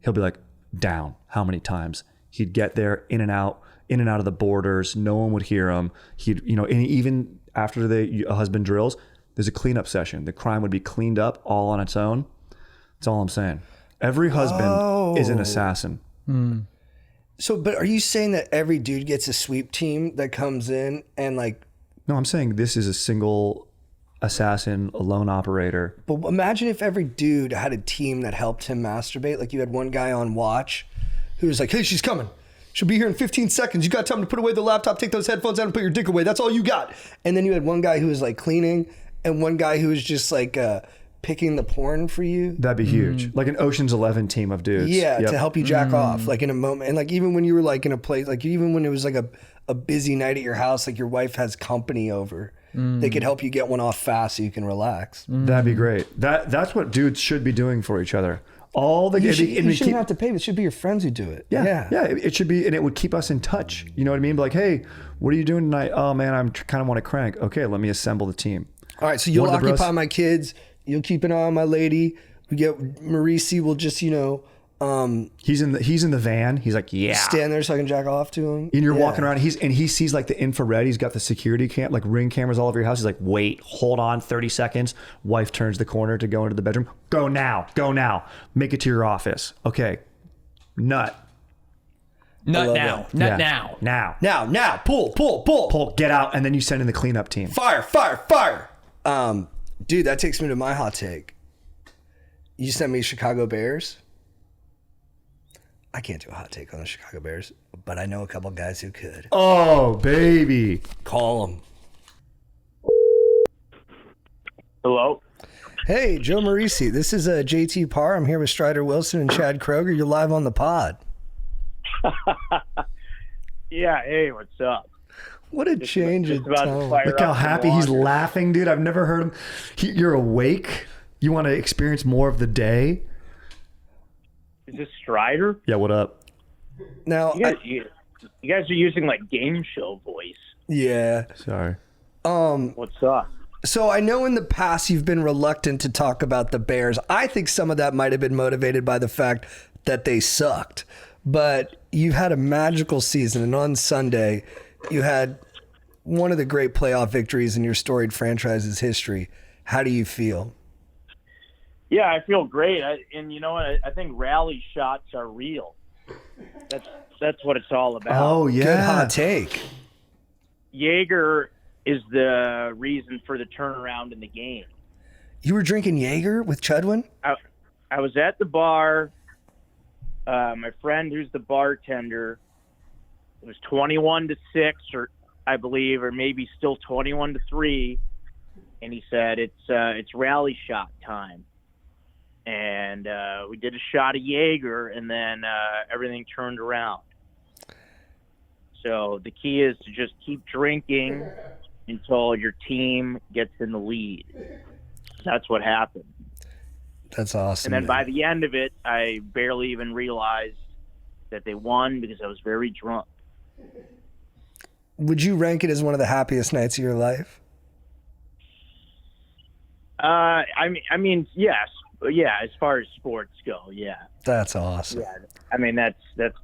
He'll be like, down. How many times? He'd get there, in and out of the borders. No one would hear him. He'd, and even after a husband drills, there's a cleanup session. The crime would be cleaned up all on its own. That's all I'm saying. Every husband is an assassin. So, but are you saying that every dude gets a sweep team that comes in and like... No, I'm saying this is a single assassin, a lone operator. But imagine if every dude had a team that helped him masturbate. Like you had one guy on watch who was like, hey, she's coming. She'll be here in 15 seconds. You got time to put away the laptop, take those headphones out and put your dick away. That's all you got. And then you had one guy who was like cleaning and one guy who was just like picking the porn for you. That'd be huge. Like an Ocean's 11 team of dudes. Yeah, to help you jack off like in a moment. And like even when you were like in a place, like even when it was like a busy night at your house, like your wife has company over. They could help you get one off fast so you can relax. That'd be great. That's what dudes should be doing for each other. You shouldn't have to pay. It should be your friends who do it. Yeah. It should be, and it would keep us in touch. You know what I mean? Be like, hey, what are you doing tonight? Oh man, I'm kind of want to crank. Okay, let me assemble the team. All right, so you'll occupy my kids. You'll keep an eye on my lady. We get Maurice will just he's in the van. He's like, yeah, stand there so I can jack off to him. And you're walking around. He sees like the infrared. He's got the security cam, like ring cameras all over your house. He's like, wait, hold on, 30 seconds. Wife turns the corner to go into the bedroom. Go now. Make it to your office. Okay, nut now. Pull. Get out, and then you send in the cleanup team. Fire. Dude, that takes me to my hot take. You sent me Chicago Bears. I can't do a hot take on the Chicago Bears, but I know a couple guys who could. Oh, baby. Call them. Hello? Hey, Joe Marisi. This is JT Parr. I'm here with Strider Wilson and Chad Kroger. You're live on the pod. Yeah, hey, what's up? What a change in tone. Look how happy he's laughing, dude. I've never heard him. You're awake. You want to experience more of the day. Is this Strider? Yeah, what up? Now, you guys are using like game show voice. Yeah. Sorry. What's up? So I know in the past you've been reluctant to talk about the Bears. I think some of that might have been motivated by the fact that they sucked. But you've had a magical season, and on Sunday, you had one of the great playoff victories in your storied franchise's history. How do you feel? Yeah, I feel great. And you know what? I think rally shots are real. That's what it's all about. Oh, yeah. Good hot take. Jaeger is the reason for the turnaround in the game. You were drinking Jaeger with Chudwin? I was at the bar. My friend who's the bartender, it was 21-6, or I believe, or maybe still 21-3, and he said it's rally shot time. And we did a shot of Jaeger, and then everything turned around. So the key is to just keep drinking until your team gets in the lead. That's what happened. That's awesome. And then by the end of it, I barely even realized that they won because I was very drunk. Would you rank it as one of the happiest nights of your life? I mean, yes, Yeah, as far as sports go, yeah. That's awesome. Yeah, I mean that's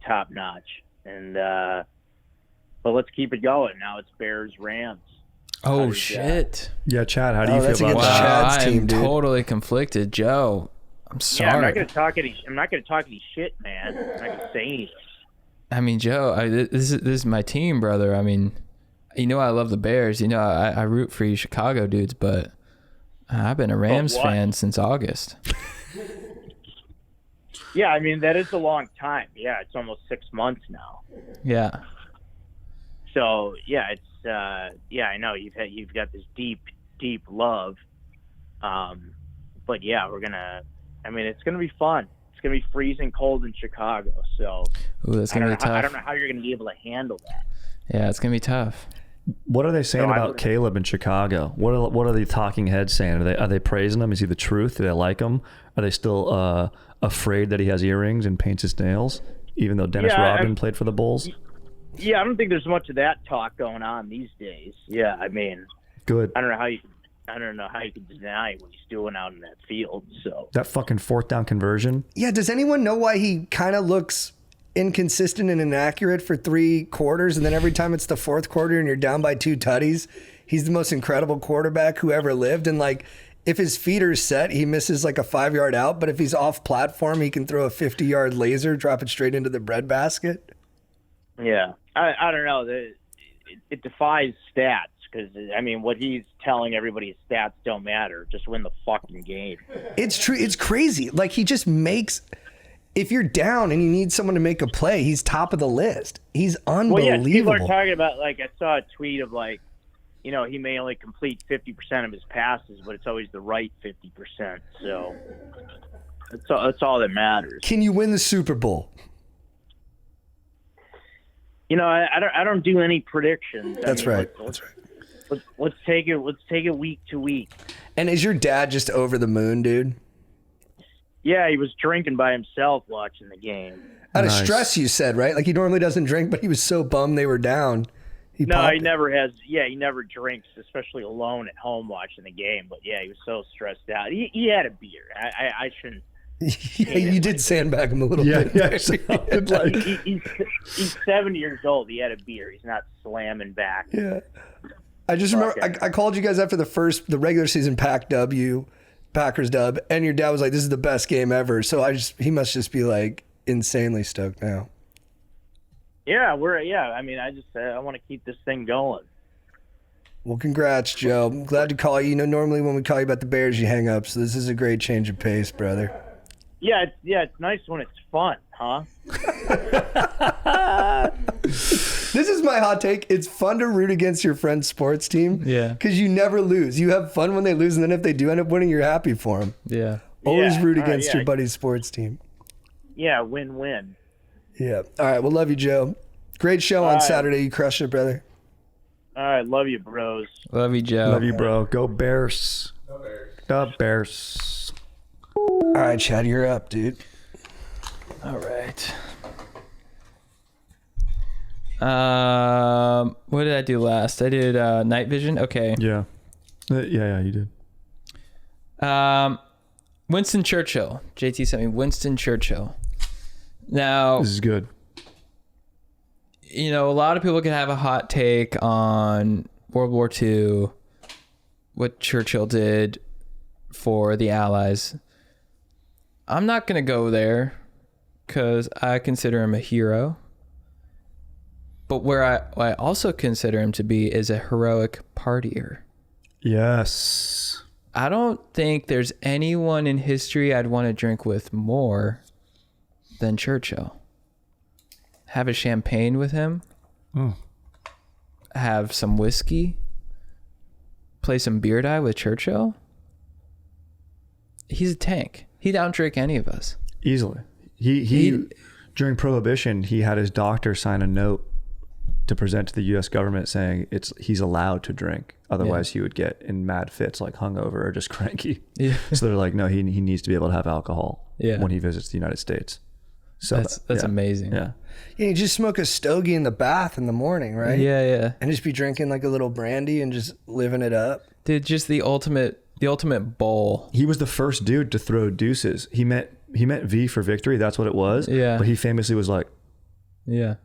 top notch. And but let's keep it going. Now it's Bears Rams. Oh shit! Yeah, Chad, how do Oh, you that's feel about against that? Chad's I'm team, dude. totally conflicted, Joe. I'm sorry. Yeah, I'm not gonna talk any shit, man. I'm not gonna say anything. I mean, Joe, this is my team, brother. I mean, you know I love the Bears. You know I root for you Chicago dudes, but I've been a Rams fan since August. Yeah, I mean that is a long time. Yeah, it's almost 6 months now. Yeah. So yeah, it's I know you've got this deep love, but yeah, it's gonna be fun. It's gonna be freezing cold in Chicago, so Ooh, that's gonna be tough. I don't know how you're gonna be able to handle that. Yeah, it's gonna be tough. What are they saying No, about Caleb in Chicago? What are the talking heads saying? Are they praising him? Is he the truth? Do they like him? Are they still afraid that he has earrings and paints his nails, even though Dennis Rodman played for the Bulls? Yeah, I don't think there's much of that talk going on these days. Yeah, I mean, Good. I don't know how you can deny what he's doing out in that field. So That fucking 4th down conversion. Yeah, does anyone know why he kind of looks inconsistent and inaccurate for 3 quarters, and then every time it's the 4th quarter and you're down by 2 tutties, he's the most incredible quarterback who ever lived? And like, if his feet are set, he misses like a 5-yard out, but if he's off platform, he can throw a 50-yard laser, drop it straight into the breadbasket. yeah, I don't know. It defies stats because I mean, what he's telling everybody is stats don't matter. Just win the fucking game. It's true. It's crazy. Like, he just makes, if you're down and you need someone to make a play, he's top of the list. He's unbelievable. Well, yeah, people are talking about, like, I saw a tweet of, like, you know, he may only complete 50% of his passes, but it's always the right 50%. So that's all that matters. Can you win the Super Bowl? You know, I don't do any predictions. That's right. Let's take it week to week. And is your dad just over the moon, dude? Yeah, he was drinking by himself watching the game. Out of stress, you said, right? Like, he normally doesn't drink, but he was so bummed they were down. He never has. Yeah, he never drinks, especially alone at home watching the game. But yeah, he was so stressed out. He had a beer. I shouldn't. Yeah, you did sandbag him a little bit. Yeah, He's 70 years old. He had a beer. He's not slamming back. Yeah. I just remember I called you guys after the regular season Packers dub, and your dad was like, "This is the best game ever." So he must just be like insanely stoked now. Yeah, I mean, I want to keep this thing going. Well, congrats, Joe. I'm glad to call you. You know, normally when we call you about the Bears, you hang up. So this is a great change of pace, brother. Yeah, it's nice when it's fun, huh? This is my hot take. It's fun to root against your friend's sports team. Yeah. Because you never lose. You have fun when they lose, and then if they do end up winning, you're happy for them. Yeah. Always root against your buddy's sports team. Yeah, win-win. Yeah. All right. Well, love you, Joe. Great show on Saturday. You crushed it, brother. All right, love you, bros. Love you, Joe. Love you, bro. Go Bears. Go Bears. All right, Chad, you're up, dude. All right. What did I do last? I did night vision. Okay. Yeah. Yeah, you did. Winston Churchill. JT sent me Winston Churchill. Now, This is good. you know, a lot of people can have a hot take on World War II, what Churchill did for the Allies. I'm not going to go there because I consider him a hero. But where I also consider him to be is a heroic partier. Yes. I don't think there's anyone in history I'd want to drink with more than Churchill. Have a champagne with him. Have some whiskey. Play some beer die with Churchill. He's a tank. He'd outdrink any of us. Easily. He during Prohibition, he had his doctor sign a note to present to the U.S. government saying he's allowed to drink. Otherwise, he would get in mad fits, like hungover or just cranky. Yeah. So they're like, no, he needs to be able to have alcohol when he visits the United States. So that's amazing. Yeah, you just smoke a stogie in the bath in the morning, right? Yeah. And just be drinking like a little brandy and just living it up. Dude, just the ultimate The ultimate bowl. He was the first dude to throw deuces. He meant V for victory. That's what it was. Yeah. But he famously was like, yeah.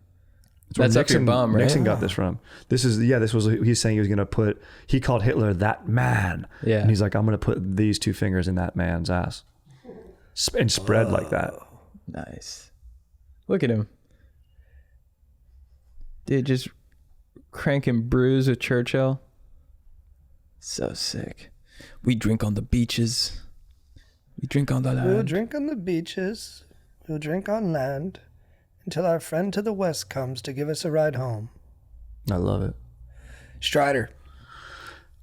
That's up your bum, right? Nixon got this from. This was, he's saying he was going to he called Hitler that man. Yeah. And he's like, I'm going to put these 2 fingers in that man's ass. And spread like that. Nice. Look at him. Dude, just cranking brews with Churchill. So sick. We drink on the beaches. We drink on the land. We'll drink on the beaches. We'll drink on land until our friend to the west comes to give us a ride home. I love it. Strider.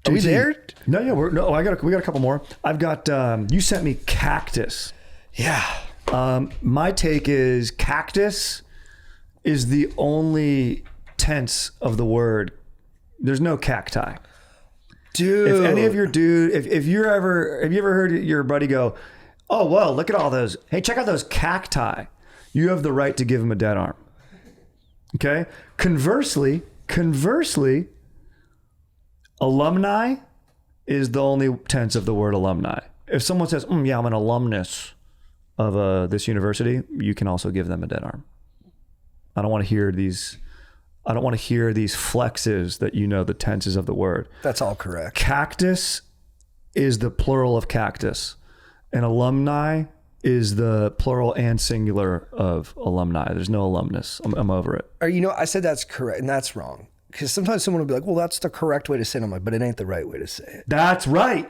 Are we there? No, yeah, we got a couple more. I've got, you sent me cactus. Yeah. My take is cactus is the only tense of the word. There's no cacti. Dude. If any of your have you ever heard your buddy go, oh, well, look at all those. Hey, check out those cacti. You have the right to give him a dead arm. Okay. Conversely, alumni is the only tense of the word alumni. If someone says, yeah, I'm an alumnus of this university, you can also give them a dead arm. I don't want to hear these flexes that the tenses of the word. That's all correct. Cactus is the plural of cactus, and alumni is the plural and singular of alumni. There's no alumnus. I'm over it. Or, I said that's correct, and that's wrong. Because sometimes someone will be like, well, that's the correct way to say it. I'm like, but it ain't the right way to say it. That's right.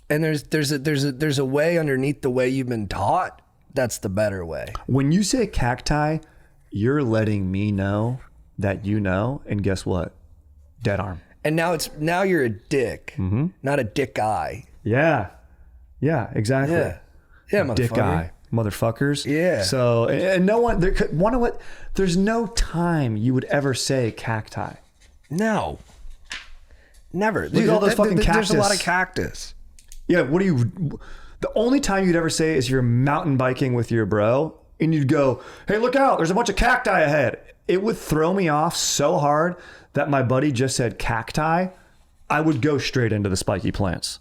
And there's a way underneath the way you've been taught. That's the better way. When you say cacti, you're letting me know that and guess what? Dead arm. And now you're a dick, not a dick eye. Yeah. Yeah, exactly. Yeah, motherfucker. Dick eye. Motherfuckers. Yeah. So, and no one, there's no time you would ever say cacti. No. Never. Look at all those fucking cactus. There's a lot of cactus. Yeah, the only time you'd ever say is you're mountain biking with your bro and you'd go, hey, look out, there's a bunch of cacti ahead. It would throw me off so hard that my buddy just said cacti, I would go straight into the spiky plants.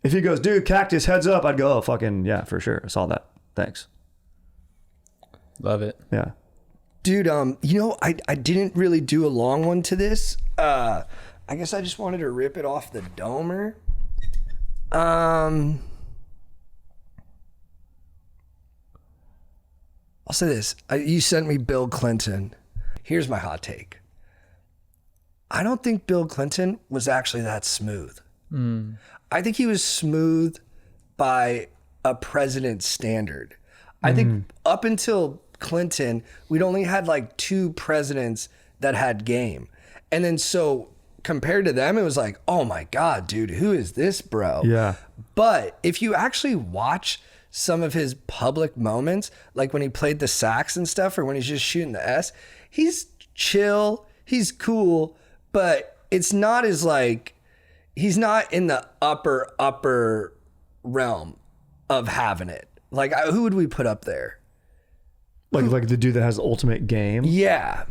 If he goes, dude, cactus, heads up, I'd go, oh, fucking, yeah, for sure. I saw that. Thanks. Love it. Yeah. Dude, I didn't really do a long one to this. I guess I just wanted to rip it off the domer. I'll say this. You sent me Bill Clinton. Here's my hot take. I don't think Bill Clinton was actually that smooth. I think he was smooth by a president's standard. I think up until Clinton, we'd only had like 2 presidents that had game. And then so compared to them, it was like, oh my God, dude, who is this bro? Yeah. But if you actually watch some of his public moments, like when he played the sax and stuff, or when he's just shooting the S, he's chill, he's cool, but it's not as like, he's not in the upper realm of having it. Like, who would we put up there? Like the dude that has the ultimate game? Yeah.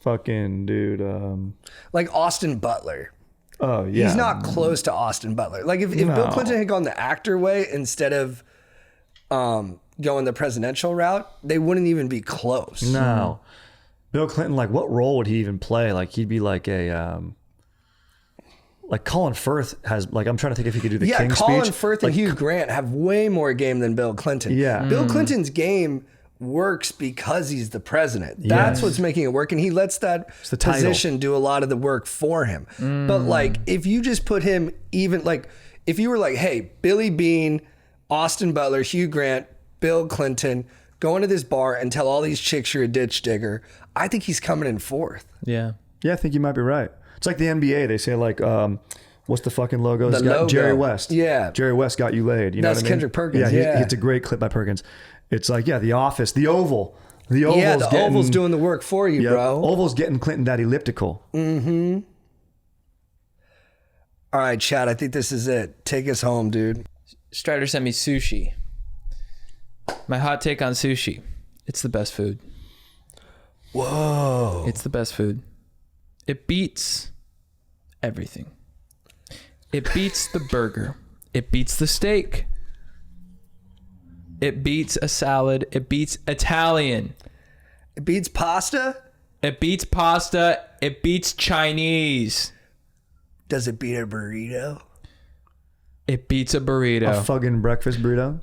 Fucking dude. Like Austin Butler. Oh, yeah. He's not close to Austin Butler. Like if Bill Clinton had gone the actor way instead of going the presidential route, they wouldn't even be close. No. Bill Clinton, like what role would he even play? Like he'd be like a... Like Colin Firth has, like, I'm trying to think if he could do the King speech. Yeah, Colin Firth and Hugh Grant have way more game than Bill Clinton. Yeah. Bill Clinton's game works because he's the president. That's what's making it work. And he lets that position do a lot of the work for him. But like, if you just put him even, like, if you were like, hey, Billy Beane, Austin Butler, Hugh Grant, Bill Clinton, go into this bar and tell all these chicks you're a ditch digger, I think he's coming in 4th. Yeah. Yeah, I think you might be right. It's like the NBA. They say like, what's the fucking logo? The logo. Jerry West. Yeah. Jerry West got you laid. You know what I mean? Kendrick Perkins. Yeah. It's a great clip by Perkins. It's like, yeah, The Office, The Oval. The Oval's doing the work for you, bro. Oval's getting Clinton that elliptical. Mm-hmm. All right, Chad, I think this is it. Take us home, dude. Strider sent me sushi. My hot take on sushi. It's the best food. Whoa. It's the best food. It beats everything. It beats the burger. It beats the steak. It beats a salad. It beats Italian. It beats pasta. It beats pasta. It beats Chinese. Does it beat a burrito? It beats a burrito. A fucking breakfast burrito.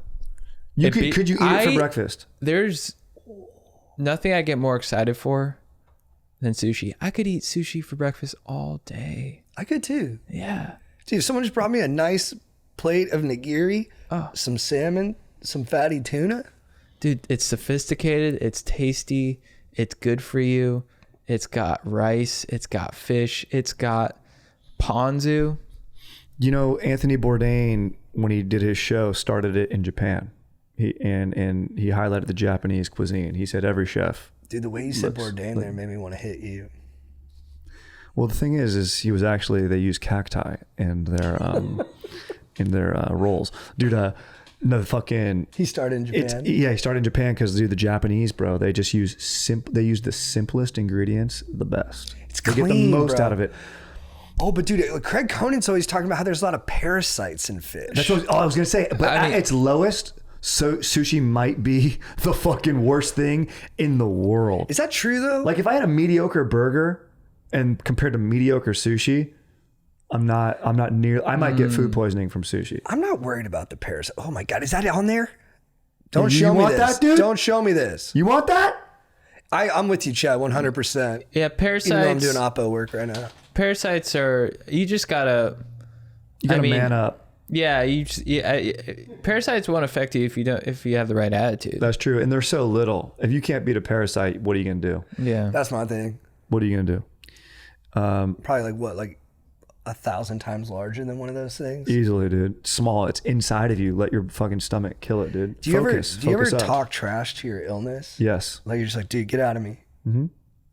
Could you eat it for breakfast? There's nothing I get more excited for than sushi. I could eat sushi for breakfast all day. I could too. Yeah. Dude, someone just brought me a nice plate of nigiri, some salmon, some fatty tuna. Dude, it's sophisticated. It's tasty. It's good for you. It's got rice. It's got fish. It's got ponzu. You know, Anthony Bourdain, when he did his show, started it in Japan. He highlighted the Japanese cuisine. He said every chef. Dude, the way you said Bourdain there made me want to hit you. Well, the thing is he was actually, they use cacti in their rolls. Dude, no fucking. He started in Japan. He started in Japan because, dude, the Japanese, bro, they just use they use the simplest ingredients, the best. It's they clean, get the most bro. out of it. Oh, but dude, Craig Conan's always talking about how there's a lot of parasites in fish. That's what I was gonna say. But at its lowest, so sushi might be the fucking worst thing in the world. Is that true though? Like if I had a mediocre burger and compared to mediocre sushi, I'm not near. I might get food poisoning from sushi. I'm not worried about the parasite. Oh my God, is that on there? Don't You show me want this. that, dude? Don't show me this. You want that? I'm with you, Chad, 100%. Yeah, parasites. Even though I'm doing oppo work right now. Parasites are. You just gotta. You gotta man up. Yeah, parasites won't affect you if you have the right attitude. That's true, and they're so little. If you can't beat a parasite, what are you gonna do? Yeah, That's my thing. What are you gonna do? Probably like 1,000 times larger than one of those things. Easily, dude. Small. It's inside of you. Let your fucking stomach kill it, dude. Do you ever Focus up. talk trash to your illness? Yes. Like you're just like, dude, get out of me. Mm-hmm.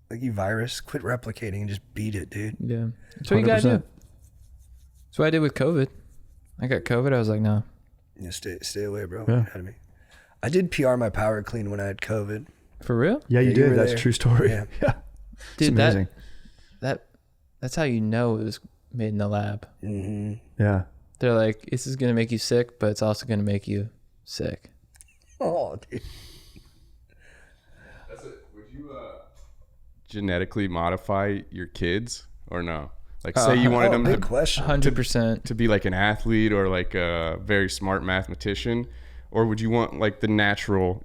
Like you virus, quit replicating and just beat it, dude. yeah. That's what you gotta do. That's what I did with COVID. I got COVID. I was like, no. Yeah, stay away, bro. Yeah. Get out of me. I did PR my power clean when I had COVID. For real? Yeah, you you did. were That's there. a true story. Yeah. Yeah. Dude, it's amazing. That's how you know it was made in the lab. Mm-hmm. Yeah. They're like, this is gonna make you sick, but it's also gonna make you sick. Oh, dude. Would you genetically modify your kids or no? Like, say you wanted them big question. 100%. to be like an athlete or like a very smart mathematician, or would you want like the natural,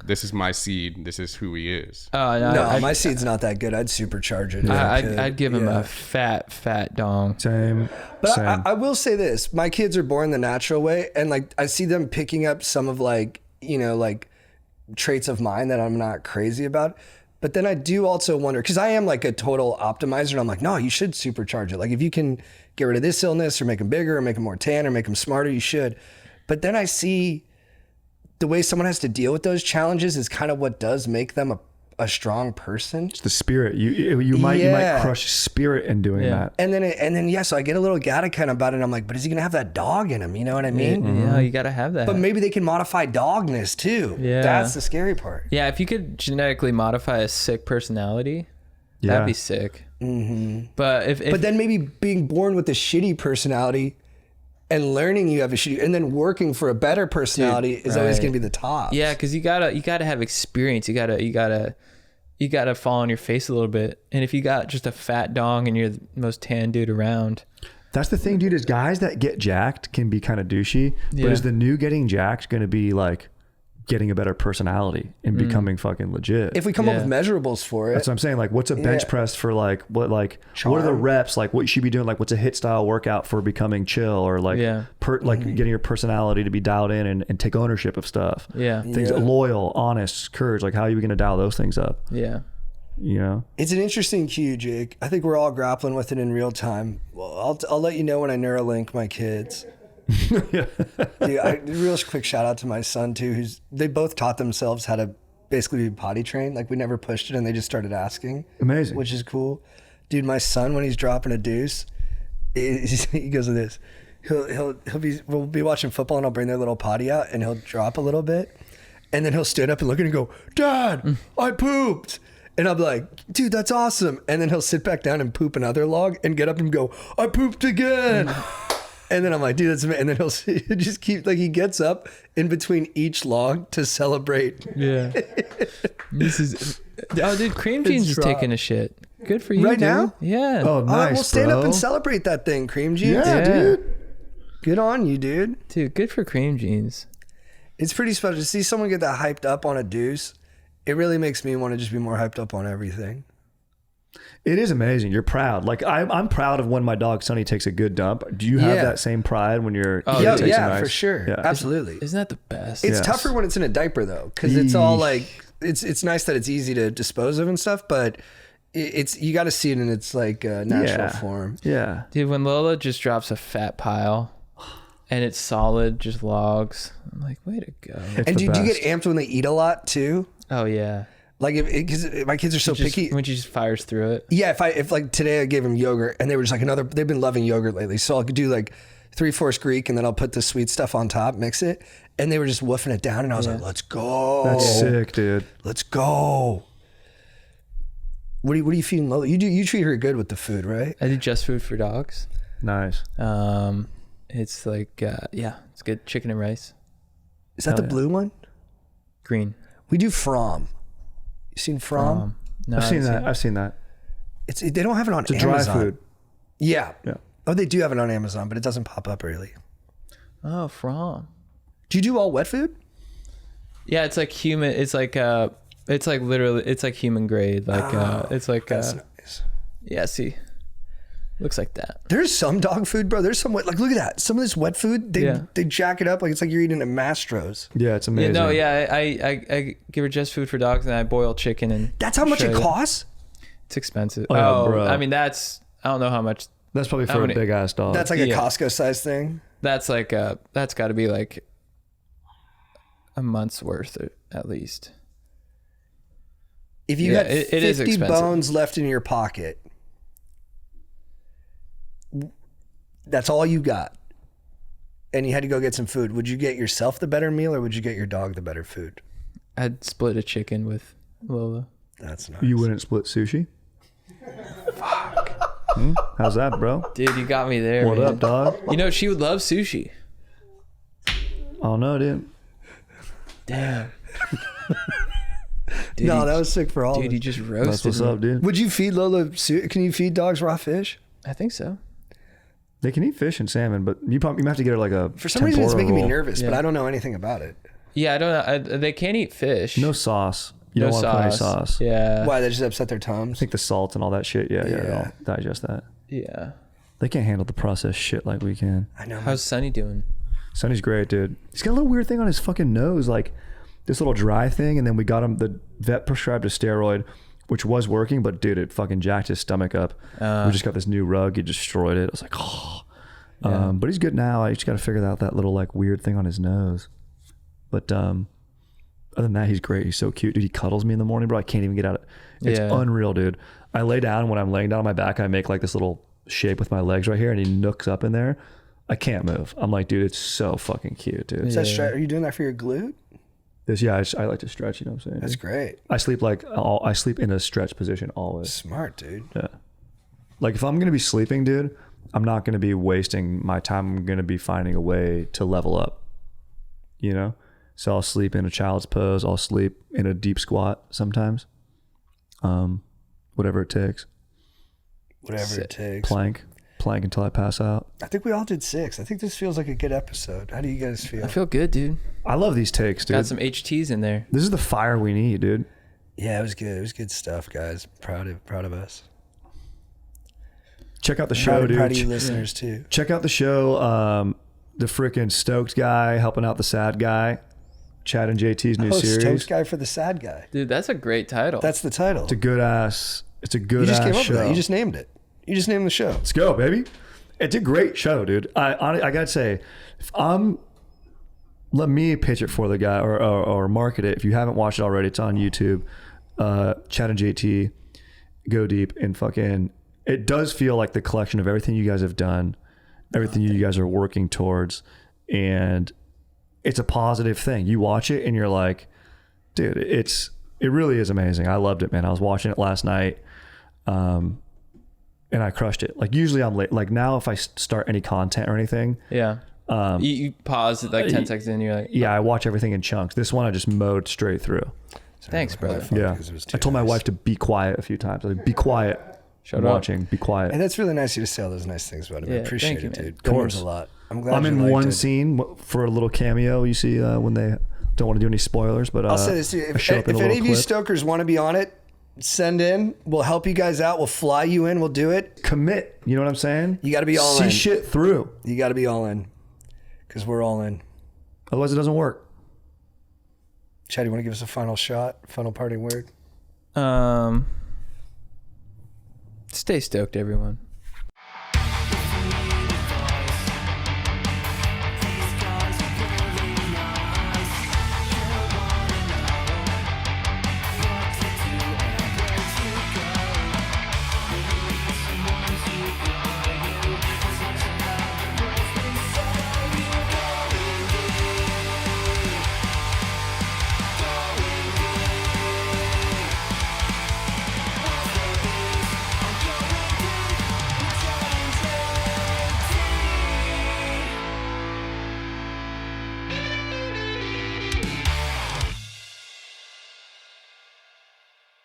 this is my seed, this is who he is? No, my seed's not that good. I'd supercharge it. I'd give him a fat dong. Same. But Same. I will say this: my kids are born the natural way, and like I see them picking up some of like traits of mine that I'm not crazy about. But then I do also wonder, because I am like a total optimizer, and I'm like, no, you should supercharge it. Like if you can get rid of this illness, or make them bigger, or make them more tan, or make them smarter, you should. But then I see the way someone has to deal with those challenges is kind of what does make them a strong person. It's the spirit. You might crush spirit in doing that. And then so I get a little Gattacan about it. And I'm like, but is he gonna have that dog in him? You know what I mean? Yeah, you gotta have that. But maybe they can modify dogness too. Yeah. That's the scary part. Yeah, if you could genetically modify a sick personality, Yeah. that'd be sick. Mm-hmm. But But then maybe being born with a shitty personality and learning you have a shitty, and then working for a better personality is always right. gonna be the top. yeah, because you gotta have experience. You gotta fall on your face a little bit. And if you got just a fat dong and you're the most tan dude around, That's the thing, dude, is guys that get jacked can be kind of douchey. But Yeah. is the new getting jacked going to be like getting a better personality and becoming fucking legit? If we come up Yeah. with measurables for it. That's what I'm saying. Like, what's a bench Yeah. press for what are the Charm. reps? Like, what you should be doing? Like, what's a hit style workout for becoming chill, or like, Yeah. getting your personality to be dialed in and take ownership of stuff. yeah, Things Yeah. loyal, honest, courage. Like, how are you going to dial those things up? yeah. You know? It's an interesting cue, Jake. I think we're all grappling with it in real time. Well, I'll let you know when I Neuralink my kids. Dude, real quick shout out to my son too, they both taught themselves how to basically be potty trained. Like we never pushed it, and they just started asking. Amazing. Which is cool. Dude, my son, when he's dropping a deuce, he goes with this. We'll be watching football, and I'll bring their little potty out, and he'll drop a little bit, and then he'll stand up and look at it and go, "Dad, I pooped." And I'll be like, dude, that's awesome. And then he'll sit back down and poop another log and get up and go, I pooped again. And then I'm like, dude, that's amazing. And then he'll just keep, like, he gets up in between each log to celebrate. Yeah. Dude, Cream Jeans is taking a shit. Good for you, Right dude. now? Yeah. Oh, All nice, right, well, stand bro. up and celebrate that thing, Cream Jeans. Yeah, dude. Good on you, dude. Dude, good for Cream Jeans. It's pretty special to see someone get that hyped up on a deuce. It really makes me want to just be more hyped up on everything. It is amazing. You're proud. Like I'm proud of when my dog Sonny takes a good dump. Do you have that same pride when you're? Oh, yeah, for sure. Yeah. Absolutely. Isn't that the best? It's tougher when it's in a diaper though, because it's all like it's nice that it's easy to dispose of and stuff, but it's you got to see it in its like natural form. Yeah, dude. When Lola just drops a fat pile, and it's solid, just logs. I'm like, way to go. And do you get amped when they eat a lot too? Oh yeah. Like because my kids are so picky. When she just fires through it. Yeah, if like today I gave them yogurt and they were just like they've been loving yogurt lately. So I'll do like 3/4 Greek and then I'll put the sweet stuff on top, mix it. And they were just woofing it down and I was like, let's go. That's sick, dude. Let's go. What are you feeding Lola? You treat her good with the food, right? I do just food for dogs. Nice. It's like, it's good. Chicken and rice. Is that the blue one? Green. We do From. You seen From? No, I've seen that. They don't have it on Amazon. Amazon. It's dry food. Yeah. Oh, they do have it on Amazon, but it doesn't pop up really. Oh, From. Do you do all wet food? Yeah, it's like human. It's like literally, it's like human grade. Like it's like that's nice. Yeah, see. Looks like that. There's some dog food, bro. There's some wet, like look at that. Some of this wet food, they jack it up like it's like you're eating a Mastro's. Yeah, it's amazing. I give her just food for dogs and I boil chicken and that's how much it costs? It's expensive. Oh, bro. I mean I don't know how much. That's probably for a big ass dog. That's like a Costco size thing. That's like that's got to be like a month's worth at least. If you had 50 bones left in your pocket, that's all you got, and you had to go get some food, would you get yourself the better meal or would you get your dog the better food? I'd split a chicken with Lola. That's nice. You wouldn't split sushi? Fuck. How's that, bro? Dude, you got me there. What up, dog? You know, she would love sushi. Oh, no, dude. Damn. Dude, no, that was sick for all of us. Dude, you just roasted That's what's me. up, dude. Would you feed Lola, can you feed dogs raw fish? I think so. They can eat fish and salmon, but you might have to get her like a for some reason it's making roll. me nervous, but I don't know anything about it. Yeah, I don't know. They can't eat fish. No sauce. You don't want to put any sauce. Yeah. Why? They just upset their tums? I think the salt and all that shit. Yeah, they'll digest that. Yeah. They can't handle the processed shit like we can. I know. How's Sonny doing? Sonny's great, dude. He's got a little weird thing on his fucking nose, like this little dry thing, and then we got him, the vet prescribed a steroid, which was working, but dude, it fucking jacked his stomach up. We just got this new rug. He destroyed it. I was like, oh. Yeah. But he's good now. I just got to figure out that little like weird thing on his nose. But other than that, he's great. He's so cute, dude. He cuddles me in the morning, bro. I can't even get out of it. It's unreal, dude. I lay down, and when I'm laying down on my back, I make like this little shape with my legs right here, and he nooks up in there. I can't move. I'm like, dude, it's so fucking cute, dude. Is that are you doing that for your glute? I like to stretch. You know what I'm saying? That's great. I sleep I sleep in a stretch position always. Smart, dude. Yeah. Like if I'm gonna be sleeping, dude, I'm not gonna be wasting my time. I'm gonna be finding a way to level up. You know? So I'll sleep in a child's pose. I'll sleep in a deep squat sometimes. Whatever it takes. Whatever it takes. Plank until I pass out. I think we all did 6. I think this feels like a good episode. How do you guys feel? I feel good, dude. I love these takes, dude. Got some HTs in there. This is the fire we need, dude. Yeah, it was good. It was good stuff, guys. Proud of us. Check out the show, dude. Proud of you listeners too. Check out the show. The freaking stoked guy helping out the sad guy. Chad and JT's new series. Stoked guy for the sad guy. Dude, that's a great title. That's the title. It's a good ass. You just came up with that. You just named it. You just named the show. Let's go, baby. It's a great show, dude. I gotta say, let me pitch it for the guy or market it. If you haven't watched it already, it's on YouTube. Chad and JT go deep and fucking. It does feel like the collection of everything you guys have done, everything you guys are working towards, and it's a positive thing. You watch it and you're like, dude, it really is amazing. I loved it, man. I was watching it last night. and I crushed it. Like usually I'm late. Like now if I start any content or anything, Yeah. You pause it like 10 seconds in, you're like, yeah, I watch everything in chunks. This one I just mowed straight through. thanks, brother. Yeah. I told my wife to be quiet a few times. Like, be quiet. Shut I'm up. watching. Be quiet. And that's really nice of you to say all those nice things about him. I Yeah, appreciate thank you, it, man. dude. That means a lot. I'm glad I'm you in liked one it. scene for a little cameo. You see when they don't want to do any spoilers, but I'll say this to you. I If, show up in if a any little of you clip. stokers want to be on it, send in. We'll help you guys out. We'll fly you in. We'll do it. Commit. You know what I'm saying? You got to be all See in. shit through. You got to be all in. Because we're all in. Otherwise, it doesn't work. Chad, you want to give us a final shot? Final parting word? Stay stoked, everyone.